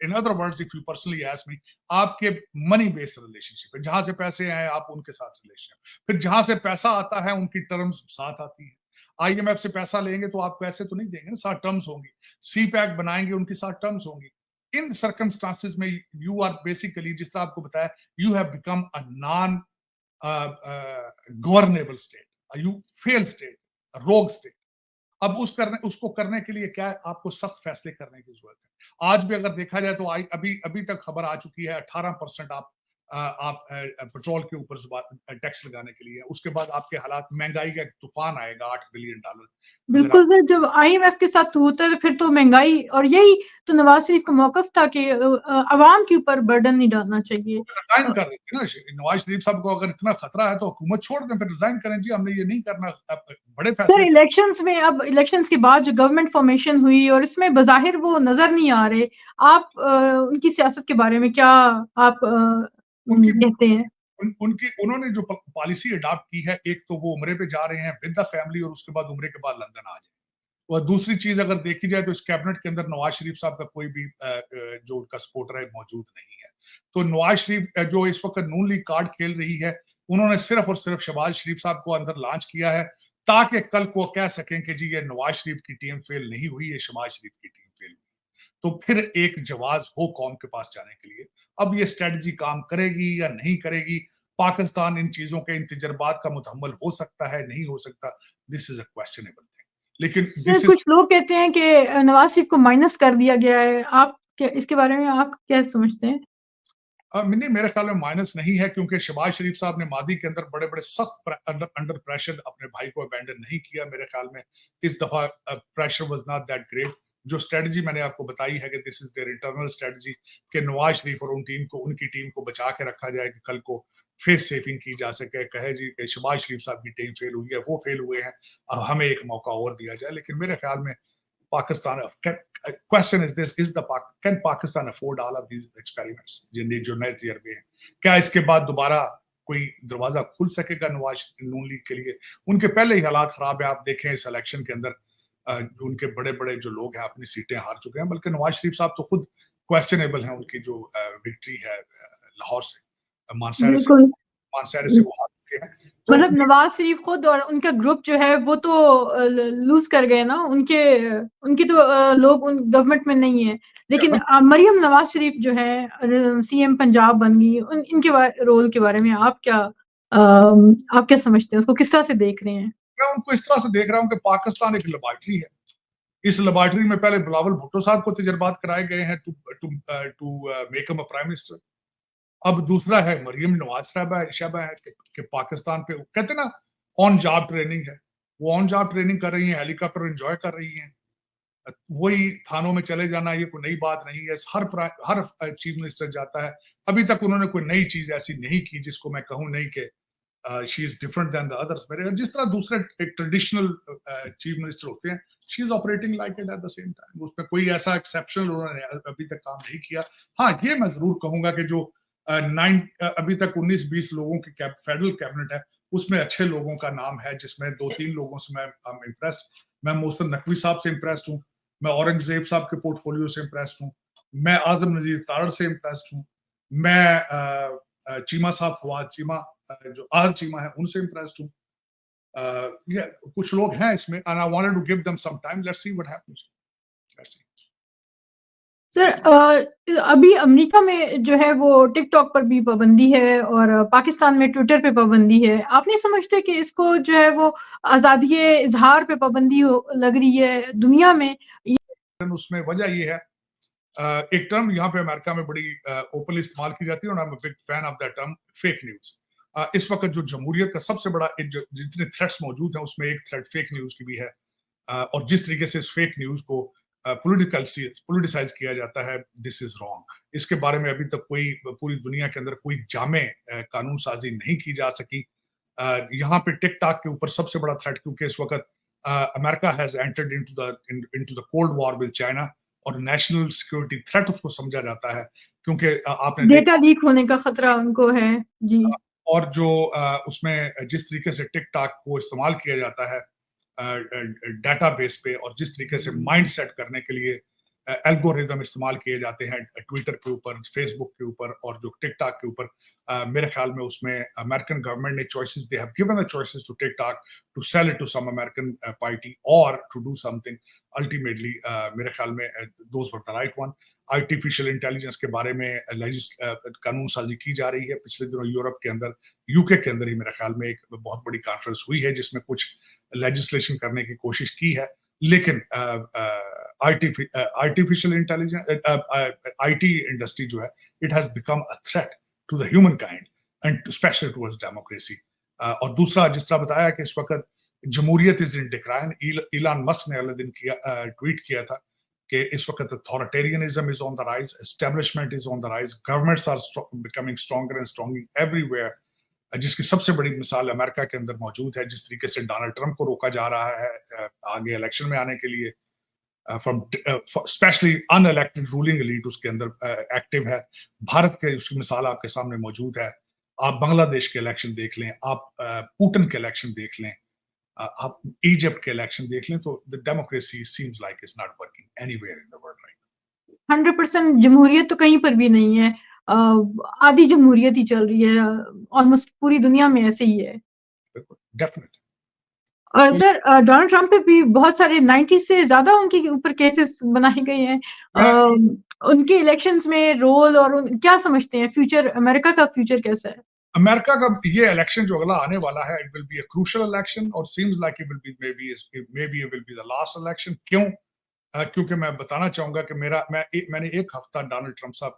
in other words, if you personally ask me, आपके मनी बेस्ड रिलेशनशिप है। जहां से पैसे आए आप उनके साथ रिलेशनशिप, फिर जहां से पैसा आता है उनकी टर्म्स साथ आती है। आईएमएफ से पैसा लेंगे तो आपको ऐसे तो नहीं देंगे ना, साथ टर्म्स होंगी। सीपैक बनाएंगे, उनकी साथ टर्म्स होंगी। इन सर्कमस्टांसेस में यू आर बेसिकली, जिस तरह आपको बताया, you have become a non governable state, you fail state, रोग स्टेट। अब उसको करने के लिए क्या है? आपको सख्त फैसले करने की जरूरत है। आज भी अगर देखा जाए तो अभी तक खबर आ चुकी है 18% आप आप पेट्रोल के ऊपर टैक्स लगाने के लिए, उसके बाद आपके हालात, महंगाई का एक तूफान आएगा $8 बिलियन। अगर बिल्कुल सर, जब आईएमएफ के साथ होता है फिर तो महंगाई, और यही तो नवाज शरीफ का मौकफ था कि अवाम के ऊपर बर्डन नहीं डालना चाहिए। रिजाइन कर देते ना नवाज शरीफ साहब को, अगर इतना खतरा है तो हुकूमत छोड़ दें, फिर रिजाइन करें जी, हमने ये नहीं करना। बड़े सर फैसले इलेक्शंस में, अब इलेक्शंस के बाद जो गवर्नमेंट फॉर्मेशन हुई और इसमें बज़ाहिर वो नजर नहीं आ रहे, आप उनकी सियासत के बारे में क्या आप उनकी कहते हैं? उनकी उन्होंने जो पॉलिसी अडॉप्ट की है, एक तो वो उम्रे पे जा रहे हैं विद द फैमिली, और उसके बाद उम्रे के बाद लंदन आ जाए। और दूसरी चीज अगर देखी जाए तो इस कैबिनेट के अंदर नवाज शरीफ साहब का कोई भी जो उनका सपोर्टर है मौजूद नहीं है। तो नवाज शरीफ जो इस वक्त नून लीग कार्ड खेल रही है, उन्होंने सिर्फ और सिर्फ शहबाज शरीफ साहब को अंदर लॉन्च किया है ताकि कल को कह सकें कि जी ये नवाज शरीफ की टीम फेल नहीं हुई, ये शहबाज शरीफ की टीम फेल हुई, तो फिर एक जवाज हो कौम के पास जाने के लिए। अब ये स्ट्रेटजी काम करेगी या नहीं करेगी, पाकिस्तान इन चीजों के इन तजर्बात का मुतहम्मल हो सकता है, नहीं हो सकता, this is a questionable thing. लेकिन दिस इज, कुछ लोग कहते हैं कि नवाज शरीफ को माइनस कर दिया गया है, आप क्या इसके बारे में आप क्या समझते हैं? नहीं, मेरे ख्याल में माइनस नहीं है, क्योंकि शहबाज शरीफ साहब ने मादी के अंदर बड़े बड़े सख्त अंडर प्रेशर अपने भाई को अबैंडन नहीं किया। मेरे ख्याल में इस दफा pressure was not that great. जो स्ट्रेटजी मैंने आपको बताई है कि this is their internal strategy, कि नवाज शरीफ और उनकी टीम को बचा के रखा जाए कि कल को फेस सेविंग की जा सके, कहे जी कि शहबाज शरीफ साहब की टीम फेल हुई है, वो फेल हुए हैं, अब हमें एक मौका और दिया जाए। लेकिन मेरे ख्याल में Pakistan, question is this, can Pakistan afford all of these experiments जो नए तजर्बे हैं? क्या इसके बाद दोबारा कोई दरवाजा खुल सकेगा नवाज नून लीग के लिए? उनके पहले ही हालात खराब है, आप देखें इस इलेक्शन के अंदर जो उनके बड़े बड़े जो लोग हैं अपनी सीटें हार चुके हैं, बल्कि नवाज शरीफ साहब तो खुद क्वेश्चनेबल है, उनकी जो विक्ट्री है लाहौर से, बिल्कुल, मानसहरे से वो हार चुके हैं। तो मतलब नवाज शरीफ खुद और उनका ग्रुप जो है वो तो लूज कर गए ना, उनके तो लोग उन गवर्नमेंट में नहीं है, लेकिन मरियम नवाज शरीफ जो है सीएम पंजाब बन गई, इनके रोल के बारे में आप क्या समझते हैं, उसको किस तरह से देख रहे हैं? मैं उनको इस तरह से देख रहा हूँ कि पाकिस्तान एक लेबॉर्ट्री है। इस लेबॉर्ट्री में पहले बिलावल भुट्टो साहब को तजर्बात कराए गए हैं to make him a prime minister. अब दूसरा है मरियम नवाज साहबा है कि पाकिस्तान पे कहते ना ऑन जॉब ट्रेनिंग है, वो ऑन जॉब ट्रेनिंग कर रही है, हेलीकॉप्टर एंजॉय कर रही हैं। वही थानों में चले जाना ये कोई नई बात नहीं है, हर चीफ मिनिस्टर जाता है। अभी तक उन्होंने कोई नई चीज ऐसी नहीं की जिसको मैं कहूं नहीं कि she is different than the others. मेरे जिस तरह दूसरे एक ट्रेडिशनल चीफ मिनिस्टर होते हैं, she is operating like it at the same time. उसमें कोई ऐसा एक्सेप्शनल उन्होंने अभी तक काम नहीं किया। हाँ, ये मैं जरूर कहूंगा कि जो अभी तक 19-20 लोगों की फेडरल कैबिनेट है, उसमें अच्छे लोगों का नाम है, जिसमें 2-3 लोगों से मैं इम्प्रेस्ड। मैं मोहसिन नकवी साहब से इम्प्रेस्ड हूँ, मैं औरंगजेब साहब के पोर्टफोलियो से इम्प्रेस्ड हूँ, मैं आजम नजीर तारड़ से इम्प्रेस्ड हूँ, मैं चीमा साहब फवाद चीमा जो आहद चीमा है उनसे इम्प्रेस्ड हूँ। कुछ लोग हैं इसमें, and I wanted to give them some time, let's see what happens, let's see. Sir अभी अमेरिका में जो है वो टिकटॉक पर भी पाबंदी है और पाकिस्तान में ट्विटर पे पाबंदी है। आप नहीं समझते कि इसको जो है वो आज़ादी इजहार पे पाबंदी लग रही है दुनिया में? उसमें वजह ये है, एक टर्म यहाँ पे अमेरिका में बड़ी ओपनली इस्तेमाल की जाती है, और I am a big fan of that term, fake news. इस वक्त जो जमहूरियत का सबसे बड़ा जितने थ्रेट्स मौजूद हैं उसमें एक थ्रेट फेक न्यूज की भी है, और जिस तरीके से इस फेक न्यूज को पोलिटिसाइज किया जाता है, दिस इज रॉन्ग। इसके बारे में अभी तक कोई पूरी दुनिया के अंदर कोई जामे कानून साजी नहीं की जा सकी। यहाँ पे टिकटॉक के ऊपर सबसे बड़ा थ्रेट, क्योंकि इस वक्त America has entered into the cold war with China, और नेशनल सिक्योरिटी थ्रेट उसको समझा जाता है, क्योंकि आपने डेटा लीक होने का खतरा उनको है जी। और जो उसमें जिस तरीके से टिकटॉक को इस्तेमाल किया जाता है डेटाबेस पे, और जिस तरीके से माइंड सेट करने के लिए एल्गोरिदम इस्तेमाल किए जाते हैं ट्विटर के ऊपर, फेसबुक के ऊपर और जो टिकटॉक के ऊपर, मेरे ख्याल में उसमें अमेरिकन गवर्नमेंट ने choices, they have given the choices to TikTok to sell it to some American party और टू डू समथिंग। अल्टीमेटली मेरे ख्याल में those were the right one. Artificial intelligence के बारे में कानून साजी की जा रही है। पिछले दिनों यूरोप के अंदर, यूके के अंदर ही मेरे ख्याल में एक बहुत बड़ी कॉन्फ्रेंस हुई है जिसमें कुछ लेजिस्लेशन करने की कोशिश की है, लेकिन आर्टिफिशियल इंटेलिजेंस, आईटी इंडस्ट्री जो है, it has become a threat to the human kind and especially towards democracy. और दूसरा, जिस तरह बताया कि इस वक्त जमहूरियत is in decline. Elon Musk ने अगले दिन ट्वीट किया था कि इस वक्त authoritarianism is on the rise, establishment is on the rise, governments are becoming stronger and stronger everywhere, जिसकी सबसे बड़ी मिसाल अमेरिका के अंदर मौजूद है। जिस तरीके से डोनाल्ड ट्रंप को रोका जा रहा है आगे इलेक्शन में आने के लिए, from specially unelected ruling elite उसके अंदर एक्टिव है। भारत के उसकी मिसाल आपके सामने मौजूद है। आप बांग्लादेश के इलेक्शन देख लें, आप पुतिन के इलेक्शन देख लें, आप इजिप्ट के इलेक्शन देख लें, तो the democracy seems like it's not working anywhere in the world right. 100% जमहूरियत तो कहीं पर भी नहीं है। आधी जमहूरियत ही चल रही है, ऑलमोस्ट पूरी दुनिया में ऐसे ही है। डेफिनेटली। और सर डोनाल्ड ट्रंप पे भी बहुत सारे 90 से ज़्यादा उनके ऊपर केसेस बनाए गए हैं। उनके इलेक्शंस में रोल और क्या समझते हैं फ्यूचर, अमेरिका का फ्यूचर कैसा है? अमेरिका का ये इलेक्शन जो अगला आने वाला है, it will be a crucial election और seems like it will be maybe the last election. क्यों? क्योंकि मैं बताना चाहूंगा कि मैंने एक हफ्ता डोनाल्ड ट्रंप साहब,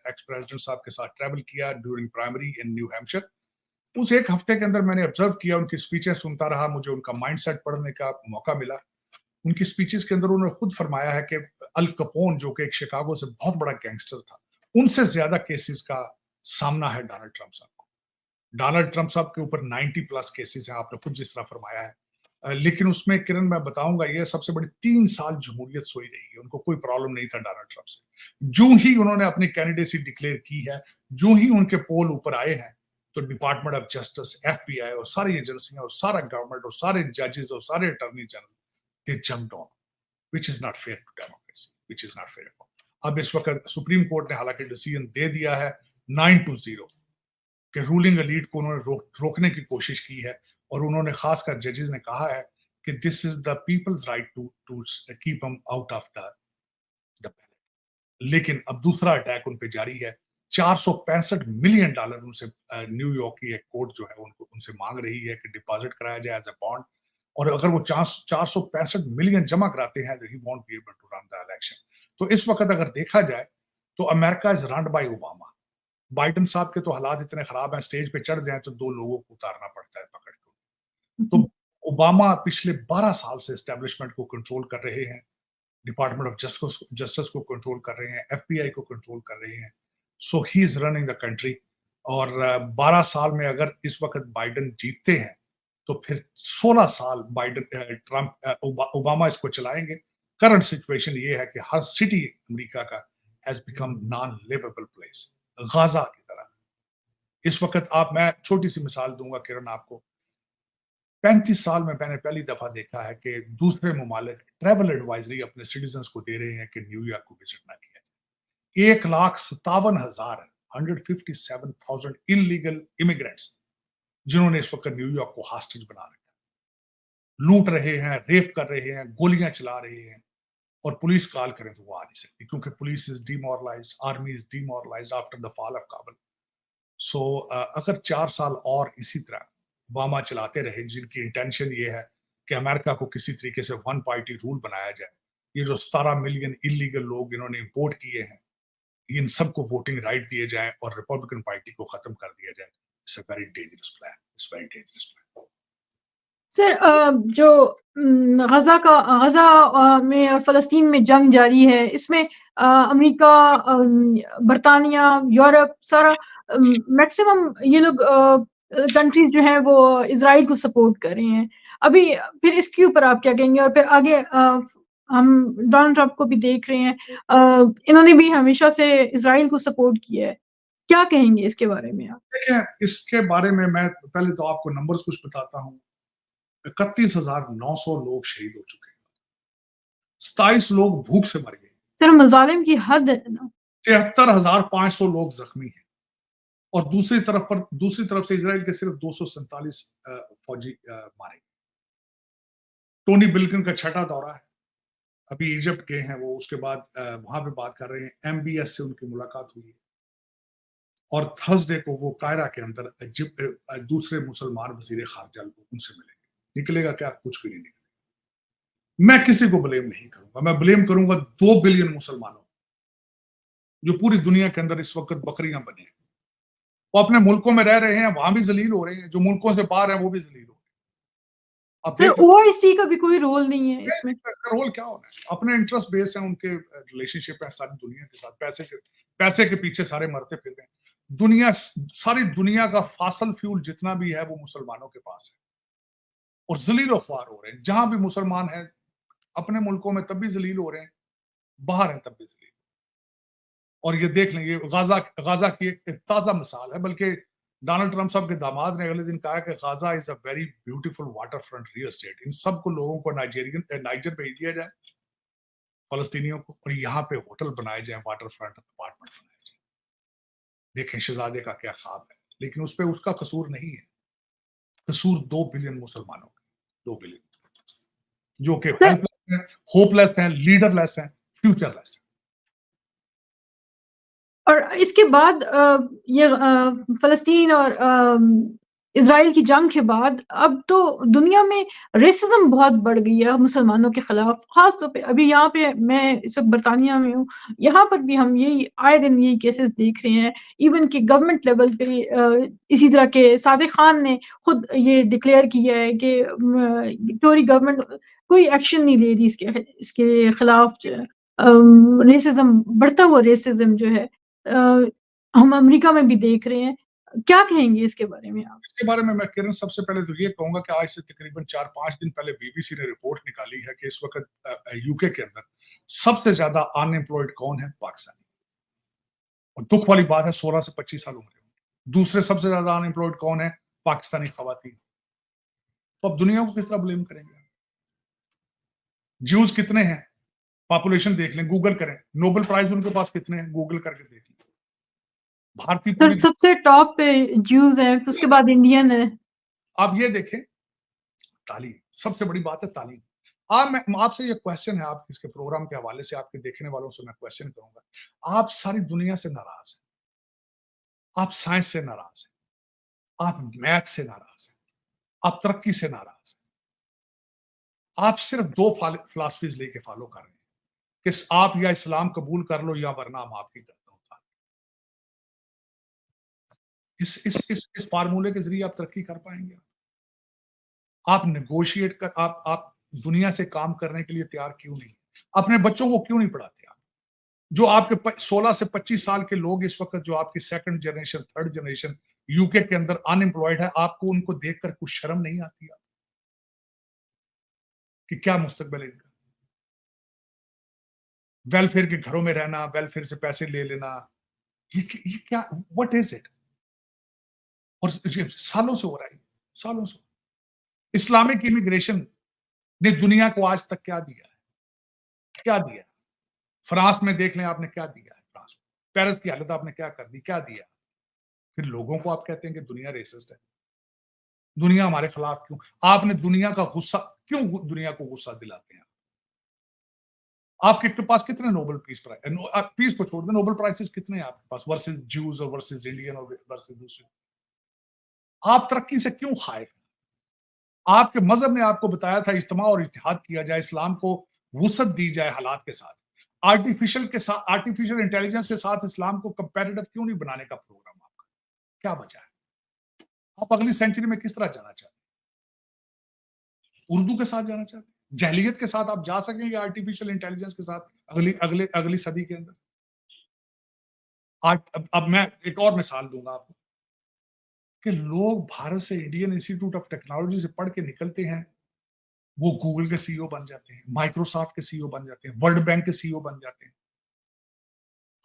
एक्स प्रेसिडेंट साहब के साथ ट्रैवल किया during primary in New Hampshire. उस एक हफ्ते के अंदर मैंने ऑब्जर्व किया, उनकी स्पीचेस सुनता रहा, मुझे उनका माइंडसेट पढ़ने का मौका मिला। उनकी स्पीचेस के अंदर उन्होंने खुद फरमाया है कि अल कपोन, जो कि एक शिकागो से बहुत बड़ा गैंगस्टर था, उनसे ज्यादा केसेस का सामना है डोनाल्ड ट्रंप साहब को। डोनाल्ड ट्रंप साहब के ऊपर 90 प्लस केसेस हैं, आपने खुद जिस तरह फरमाया है। लेकिन उसमें किरण मैं बताऊंगा, ये सबसे बड़ी 3 साल जमहूरियत सोई रही है, उनको कोई प्रॉब्लम नहीं था डोनाल्ड ट्रंप से। जो ही उन्होंने अपनी कैंडिडेसी डिक्लेयर की है, जो ही उनके पोल ऊपर आए हैं, तो डिपार्टमेंट ऑफ जस्टिस, एफबीआई और सारी एजेंसियां और सारा गवर्नमेंट और सारे जजेस और सारे attorney general, they jumped on, which is not fair to democracy, which is not fair. अब इस वक्त सुप्रीम कोर्ट ने हालांकि डिसीजन दे दिया है 9-0 कि रूलिंग एलीट को उन्होंने रोकने की कोशिश की है, और उन्होंने खासकर जजेस ने कहा है कि this is the people's right to keep him out of the ballot. लेकिन अब दूसरा अटैक उन पे जारी है। $465 मिलियन उनसे न्यूयॉर्क की एक कोर्ट जो है उनसे मांग रही है कि डिपॉजिट कराया जाए एज ए बॉन्ड, और अगर वो 465 मिलियन जमा कराते हैं, he won't be able to run the election. तो इस वक्त अगर देखा जाए तो America is run by Obama. Biden साहब के तो हालात इतने खराब हैं, स्टेज पे चढ़ जाए तो 2 लोगों को उतारना पड़ता है पकड़ के। तो ओबामा पिछले 12 साल से एस्टेब्लिशमेंट को कंट्रोल कर रहे हैं, डिपार्टमेंट ऑफ जस्टिस को कंट्रोल कर रहे हैं, एफबीआई को कंट्रोल कर रहे हैं। So he is running the country. और 12 साल में अगर इस वक्त बाइडेन जीतते हैं, तो फिर 16 साल ओबामा इसको चलाएंगे। करंट सिचुएशन ये है कि हर सिटी अमेरिका का has become non livable place, Gaza की तरह। इस वक्त मैं छोटी सी मिसाल दूंगा किरण आपको। 35 साल में मैंने पहली दफा देखा है कि दूसरे ममालिक ट्रैवल एडवाइजरी अपने सिटीजन को दे रहे हैं कि न्यूयॉर्क को विजिट ना किया जाए। 1,57,000 157,000 इलीगल इमिग्रेंट्स जिन्होंने इस वक्त न्यूयॉर्क को हॉस्टेज बना रखा है, लूट रहे हैं, रेप कर रहे हैं, गोलियां चला रहे हैं, और पुलिस कॉल करें तो वो आ नहीं सकती क्योंकि police is demoralised, army is demoralised after the fall of Kabul. So अगर 4 साल और इसी तरह ओबामा चलाते रहे, जिनकी इंटेंशन ये है कि अमेरिका को किसी तरीके से वन पार्टी रूल बनाया जाए, ये जो 17 मिलियन इलीगल लोग इन्होंने इंपोर्ट किए हैं, इन सबको वोटिंग राइट दिए जाए और रिपब्लिकन पार्टी को खत्म कर दिया जाए, it's a very dangerous plan, it's very dangerous plan. Sir जो गज़ा में और फ़लस्तीन में जंग जारी है, इसमें अमेरिका, बरतानिया, यूरोप सारा मैक्सिमम ये लोग कंट्रीज़ जो हैं वो इज़राइल को सपोर्ट कर रही हैं। अभी फिर इसके ऊपर आप क्या कहेंगे? और फिर आगे हम डोनाल्ड ट्रंप को भी देख रहे हैं, इन्होंने भी हमेशा से इज़राइल को सपोर्ट किया है। क्या कहेंगे इसके बारे में आप? देखिए, इसके बारे में मैं पहले तो आपको नंबर्स कुछ बताता हूँ। 31,900 लोग शहीद हो चुके हैं, 27 लोग भूख से मर गए, सर मज़ालिम की हद है ना। 73,500 लोग जख्मी हैं, और दूसरी तरफ से इजराइल के सिर्फ 247 फौजी मारे। टोनी ब्लिंकन का छठा दौरा है, अभी इजिप्ट गए हैं वो, उसके बाद वहां पे बात कर रहे हैं, एमबीएस से उनकी मुलाकात हुई है, और थर्सडे को वो कायरा के अंदर दूसरे मुसलमान वजीर खारजा उनसे मिलेंगे। निकलेगा क्या? कुछ भी नहीं निकलेगा। मैं किसी को ब्लेम नहीं करूंगा, मैं ब्लेम करूंगा 2 बिलियन मुसलमानों जो पूरी दुनिया के अंदर इस वक्त बकरियां बने हैं, वो अपने मुल्कों में रह रहे हैं, वहां भी जलील हो रहे हैं, जो मुल्कों से बाहर हैं वो भी जलील हो रहे हैं। आप सर देख ओआईसी का भी कोई रोल नहीं है इसमें? रोल क्या होना है, अपने इंटरेस्ट बेस है, उनके रिलेशनशिप है सारी दुनिया के साथ, पैसे के पीछे सारे मरते फिर रहे हैं। सारी दुनिया का फासल फ्यूल जितना भी है वो मुसलमानों के पास है, और जलील ख्वार हो रहे हैं। जहां भी मुसलमान है अपने मुल्कों में तब भी जलील हो रहे हैं, बाहर हैं तब भी जलील। और ये देख लें, ये गाजा गाजा की एक ताजा मिसाल है। बल्कि डोनाल्ड ट्रंप साहब के दामाद ने अगले दिन कहा कि Gaza is a very beautiful waterfront real estate. इन सबको लोगों को नाइजर भेज दिया जाए, फलस्तीनियों को, और यहाँ पे होटल बनाए जाए, वाटर फ्रंट अपार्टमेंट बनाए जाए। देखें शहजादे का क्या ख्वाब है, लेकिन उस पर उसका कसूर नहीं है। कसूर 2 बिलियन मुसलमानों का, 2 बिलियन जो कि सर हेल्पलेस हैं, होपलेस हैं, लीडरलेस हैं, फ्यूचरलेस हैं। और इसके बाद ये फ़लस्तीन और इज़राइल की जंग के बाद अब तो दुनिया में रेसिज़्म बहुत बढ़ गई है मुसलमानों के खिलाफ। ख़ास तौर पे अभी यहाँ पे मैं इस वक़्त बरतानिया में हूँ, यहाँ पर भी हम यही आए दिन यही केसेस देख रहे हैं। इवन कि गवर्नमेंट लेवल पे इसी तरह के सादिक खान ने खुद ये डिक्लेयर किया है कि टोरी गवर्नमेंट कोई एक्शन नहीं ले रही इसके खिलाफ जो है। रेसिज़्म बढ़ता हुआ रेसिज़्म जो है हम अमेरिका में भी देख रहे हैं। क्या कहेंगे इसके बारे में आप? इसके बारे में मैं किरण सबसे पहले तो ये कहूंगा कि आज से तकरीबन 4-5 दिन पहले बीबीसी ने रिपोर्ट निकाली है कि इस वक्त यूके के अंदर सबसे ज्यादा अनएम्प्लॉयड कौन है? पाकिस्तानी। और दुख वाली बात है 16 से 25 साल उम्र में। दूसरे सबसे ज्यादा अनएम्प्लॉयड कौन है? पाकिस्तानी खवातीन। तो अब दुनिया को किस तरह ब्लेम करेंगे? ज्यूज कितने हैं? पॉपुलेशन देख लें, गूगल करें, नोबेल प्राइज उनके पास कितने हैं, गूगल करके देख लें। भारतीय सर पूरी, सबसे टॉप पे ज्यूज़ हैं, फिर उसके बाद इंडियन है। आप ये देखें, तालीम सबसे बड़ी बात है, तालीम। मैं आपसे ये क्वेश्चन है, आप इसके प्रोग्राम के हवाले से आपके देखने वालों से मैं क्वेश्चन करूंगा। आप सारी दुनिया से नाराज हैं, आप साइंस से नाराज हैं, आप मैथ से नाराज हैं, आप तरक्की से नाराज हैं। आप सिर्फ 2 फिलॉसफीज लेके फॉलो कर रहे हैं कि आप या इस्लाम कबूल कर लो या वरना हम आपकी गर्दन उतार। इस फार्मूले के जरिए आप तरक्की कर पाएंगे? आप नेगोशिएट कर, आप दुनिया से काम करने के लिए तैयार क्यों नहीं? अपने बच्चों को क्यों नहीं पढ़ाते आप? जो आपके 16 से 25 साल के लोग इस वक्त, जो आपकी second generation, third generation UK के अंदर अनएम्प्लॉयड है, आपको उनको देखकर कुछ शर्म नहीं आती आप कि क्या मुस्तकबिल है इनका? वेलफेयर के घरों में रहना, वेलफेयर से पैसे ले लेना, ये क्या, व्हाट इज इट? और ये सालों से हो रहा है, सालों से। इस्लामिक इमिग्रेशन ने दुनिया को आज तक क्या दिया है? क्या दिया? फ्रांस में देख लें आपने क्या दिया है, फ्रांस में पेरिस की हालत आपने क्या कर दी, क्या दिया? फिर लोगों को आप कहते हैं कि दुनिया रेसिस्ट है, दुनिया हमारे खिलाफ क्यों? आपने दुनिया का गुस्सा क्यों, दुनिया को गुस्सा दिलाते हैं? आपके पास कितने नोबेल पीस प्राइज, पीस को छोड़ दें, नोबेल प्राइजेस कितने हैं आपके पास, वर्सेस ज्यूज और वर्सेस इंडियन और वर्सेस दूसरे? आप तरक्की से क्यों खाइफ हैं? आपके मजहब ने आपको बताया था इज्तिमा और इत्तेहाद किया जाए, इस्लाम को वुसअत दी जाए हालात के साथ। आर्टिफिशियल इंटेलिजेंस के साथ इस्लाम को कंपैरेटिव क्यों नहीं बनाने का प्रोग्राम आपका? क्या बचा है? आप अगली सेंचुरी में किस तरह जाना चाहते हैं? उर्दू के साथ जाना चाहते हैं? जहलियत के साथ आप जा सकेंगे आर्टिफिशियल इंटेलिजेंस के साथ अगली सदी के अंदर? अब मैं एक और मिसाल दूंगा आपको कि लोग भारत से इंडियन इंस्टीट्यूट ऑफ टेक्नोलॉजी से पढ़ के निकलते हैं, वो गूगल के सीईओ बन जाते हैं, माइक्रोसॉफ्ट के सीईओ बन जाते हैं, वर्ल्ड बैंक के सीईओ बन जाते हैं।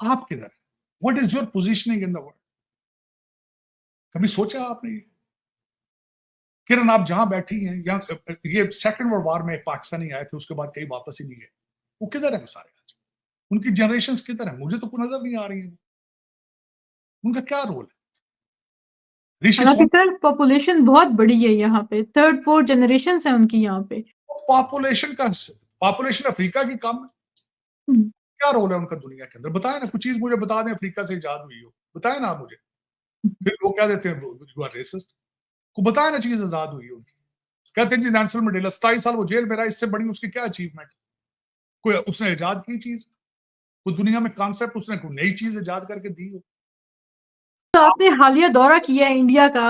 आप किधर है? What is your positioning in the world? कभी सोचा आपने ये? किरण, आप जहां बैठी हैं, यहाँ ये सेकंड वर्ल्ड वॉर में एक पाकिस्तानी आए थे, उसके बाद कहीं वापस ही नहीं गए। वो किधर है वो सारे आज? उनकी जनरेशन किधर है? मुझे तो कोई नजर नहीं आ रही है। उनका क्या रोल है? ऋषि हालाँकि सोनक, सर पॉपुलेशन बहुत बड़ी है यहाँ पे, 3rd 4th जनरेशन्स हैं उनकी यहाँ पे। पॉपुलेशन अफ्रीका की कम है। हुँ। क्या रोल है उनका दुनिया के अंदर? बताए ना, कुछ चीज मुझे बता दें, अफ्रीका से इजाद हुई हो, बताए ना आप मुझे। फिर लोग क्या देते हैं, यू आर रेसिस्ट। को बताया ना चीज आजाद हुई है उनकी। कहते हैं जी नेल्सन मंडेला 27 साल वो जेल में रहा, इससे बड़ी उसकी क्या अचीवमेंट? कोई उसने इजाद की चीज, कोई दुनिया में कॉन्सेप्ट उसने कोई नई चीज इजाद करके दी हो? तो आपने हालिया दौरा किया है इंडिया का,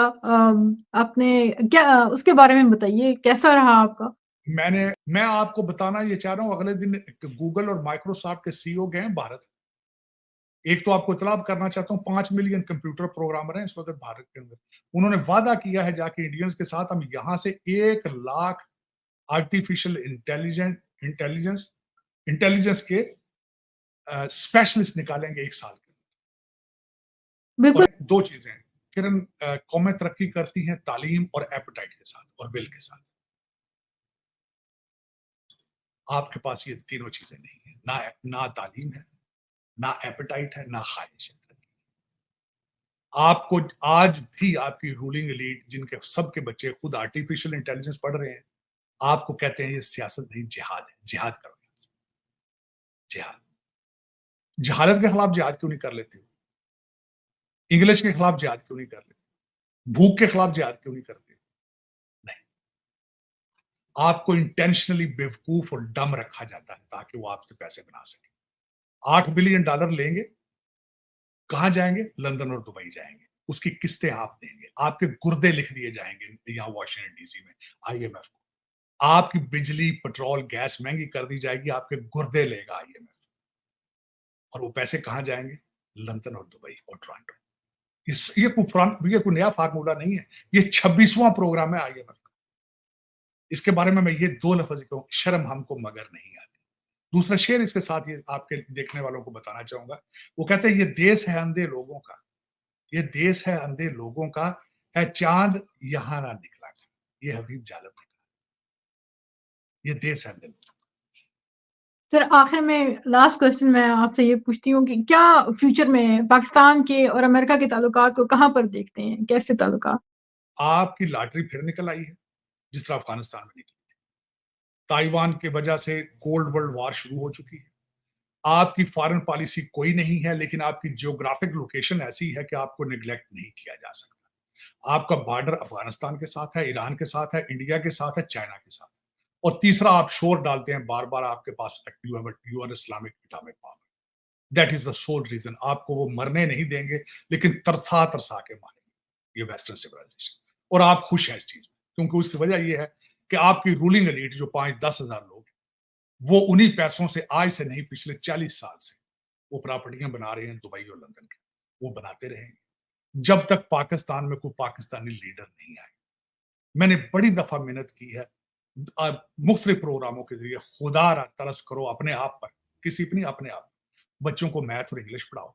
आपने क्या उसके बारे में बताइए, कैसा रहा आपका? मैं आपको बताना ये चाह रहा हूँ, अगले दिन गूगल और माइक्रोसॉफ्ट के सीईओ गए हैं भारत। एक तो आपको इत्तला करना चाहता हूँ, 5 मिलियन कंप्यूटर प्रोग्रामर हैं इस वक़्त भारत के अंदर। उन्होंने वादा किया है जाके इंडियंस के साथ, हम यहाँ से 1 लाख आर्टिफिशियल इंटेलिजेंस इंटेलिजेंस के स्पेशलिस्ट निकालेंगे 1 साल के। बिल्कुल। और 2 चीज़ें हैं, किरण, कौमें तरक्की करती हैं तालीम और एपेटाइट के साथ और विल के साथ। आपके पास ये तीनों चीज़ें नहीं है। ना तालीम है, ना एपेटाइट है, ना ख्वाहिश है। आपको आज भी आपकी रूलिंग एलीट, जिनके सबके बच्चे खुद आर्टिफिशियल इंटेलिजेंस पढ़ रहे हैं, आपको कहते हैं ये सियासत नहीं, जिहाद है। जिहाद करो, जिहाद। जहालत के खिलाफ जिहाद क्यों नहीं कर लेते हो? इंग्लिश के खिलाफ जिहाद क्यों नहीं कर लेते? भूख के खिलाफ जिहाद क्यों नहीं करते? नहीं। आपको इंटेंशनली बेवकूफ और डम रखा जाता है ताकि वो आपसे पैसे बना सके। $8 बिलियन लेंगे, कहां जाएंगे? लंदन और दुबई जाएंगे। उसकी किस्तें आप देंगे, आपके गुर्दे लिख दिए जाएंगे यहाँ वॉशिंगटन डीसी में आईएमएफ को। आपकी बिजली, पेट्रोल, गैस महंगी कर दी जाएगी, आपके गुर्दे लेगा आईएमएफ। और वो पैसे कहां जाएंगे? लंदन और दुबई और टोरंटो। ये कोई नया फार्मूला नहीं है, ये 26वां प्रोग्राम है आईएमएफ का। इसके बारे में मैं ये 2 लफ्ज कहूं, शर्म हमको मगर नहीं आती। दूसरा शेर इसके साथ ये आपके देखने वालों को बताना चाहूंगा। वो कहते हैं ये देश है अंधे लोगों का, ये देश है अंधे लोगों का, है चांद यहां ना निकला कर। ये हबीब जालम ने कहा, ये देश है अंधे लोगों का। फिर आखिर में लास्ट क्वेश्चन मैं आपसे ये पूछती हूँ कि क्या फ्यूचर में पाकिस्तान के और अमेरिका के ताल्लुकात को कहाँ पर देखते हैं? कैसे ताल्लुकात? आपकी लॉटरी फिर निकल आई है, जिस तरह अफगानिस्तान में निकली थी। ताइवान की वजह से कोल्ड वर्ल्ड वॉर शुरू हो चुकी है। आपकी फॉरेन पॉलिसी कोई नहीं है, लेकिन आपकी जियोग्राफिक लोकेशन ऐसी है कि आपको निग्लेक्ट नहीं किया जा सकता। आपका बॉर्डर अफगानिस्तान के साथ है, ईरान के साथ है, इंडिया के साथ है, चाइना के साथ है। और तीसरा, आप शोर डालते हैं बार बार, आपके पास you are Islamic atomic power. That is the sole reason. आपको वो मरने नहीं देंगे, लेकिन तरसा तरसा के मारेंगे, ये वेस्टर्न सिविलाइजेशन। और आप खुश हैं इस चीज में, क्योंकि उसकी वजह यह है कि आपकी रूलिंग एलीट जो 5-10 हजार लोग हैं, वो उन्हीं पैसों से आज से नहीं, पिछले 40 साल से वो प्रॉपर्टियां बना रहे हैं दुबई और लंदन के। वो बनाते रहेंगे जब तक पाकिस्तान में कोई पाकिस्तानी लीडर नहीं आए। मैंने बड़ी दफा मेहनत की है मुख्तलिफ प्रोग्रामों के जरिए, खुदा तरस करो अपने आप पर, किसी पर नहीं, अपने आप। बच्चों को मैथ और इंग्लिश पढ़ाओ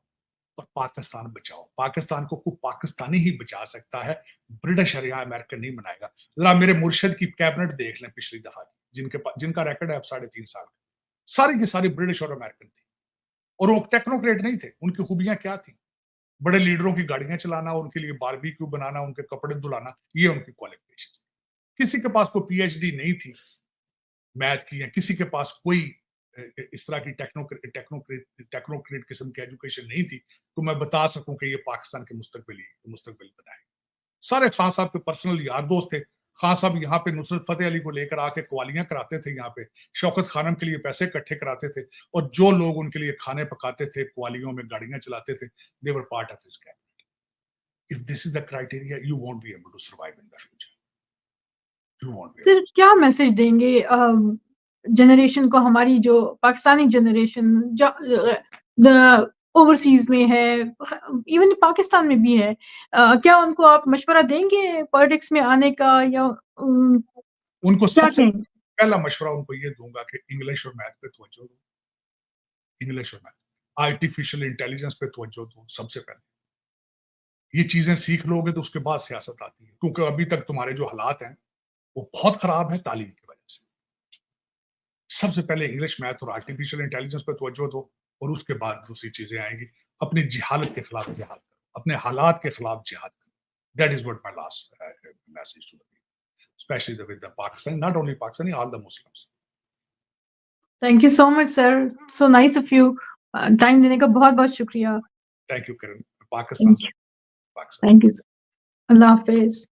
और पाकिस्तान बचाओ। पाकिस्तान को कोई पाकिस्तानी ही बचा सकता है, ब्रिटिश और यहाँ अमेरिकन नहीं बनाएगा। जरा मेरे मुर्शिद की कैबिनेट देख लें पिछली दफा की, जिनका रिकॉर्ड है अब 3.5 साल का, सारी की सारी ब्रिटिश और अमेरिकन थी। और वो टेक्नोक्रेट नहीं थे। उनकी खूबियां क्या थी? बड़े लीडरों की गाड़ियां चलाना, उनके लिए बारबेक्यू बनाना, उनके कपड़े धुलाना, ये उनकी क्वालिफिकेशन। किसी के पास कोई पीएचडी नहीं थी मैथ की, या किसी के पास कोई इस तरह की टेक्नोक्रेट किस्म की एजुकेशन नहीं थी, तो मैं बता सकूं कि ये पाकिस्तान के मुस्तकबिल बनाए। सारे खान साहब के पर्सनल यार दोस्त थे। खान साहब यहाँ पे नुसरत फतेह अली को लेकर आके कवालियां कराते थे, यहाँ पे शौकत खानम के लिए पैसे इकट्ठे कराते थे, और जो लोग उनके लिए खाने पकाते थे, कवालियों में गाड़ियां चलाते थे, they were part of his cabinet. If this is the criteria, you won't be able to survive in the future. You won't be. Sir क्या मैसेज देंगे जनरेशन को, हमारी जो पाकिस्तानी जनरेशन ओवरसीज में है, इवन पाकिस्तान में भी है, क्या उनको आप मशवरा देंगे पॉलिटिक्स में आने का, या उनको क्या सबसे कहेंगे? पहला मशवरा उनको ये दूंगा कि इंग्लिश और मैथ पे तवज्जो दो। इंग्लिश और मैथ, आर्टिफिशियल इंटेलिजेंस पे तवज्जो दो सबसे पहले। ये चीजें सीख लोगे तो उसके बाद सियासत आती है, क्योंकि अभी तक तुम्हारे जो हालात हैं वो बहुत खराब है तालीम की वजह से। सबसे पहले इंग्लिश, मैथ और आर्टिफिशियल इंटेलिजेंस पे तवज्जो दो, और उसके बाद दूसरी चीजें आएंगी। अपनी जिहालत के खिलाफ जिहाद करो, अपने हालात के खिलाफ जिहाद करो। That is what my last message to the people, especially with the Pakistani, not only Pakistani, all the Muslims. Thank you so much sir, so nice of you, time देने का बहुत बहुत शुक्रिया। Thank you, Kiran. Thank Pakistan, you. Pakistan. Thank you. Allah Hafiz.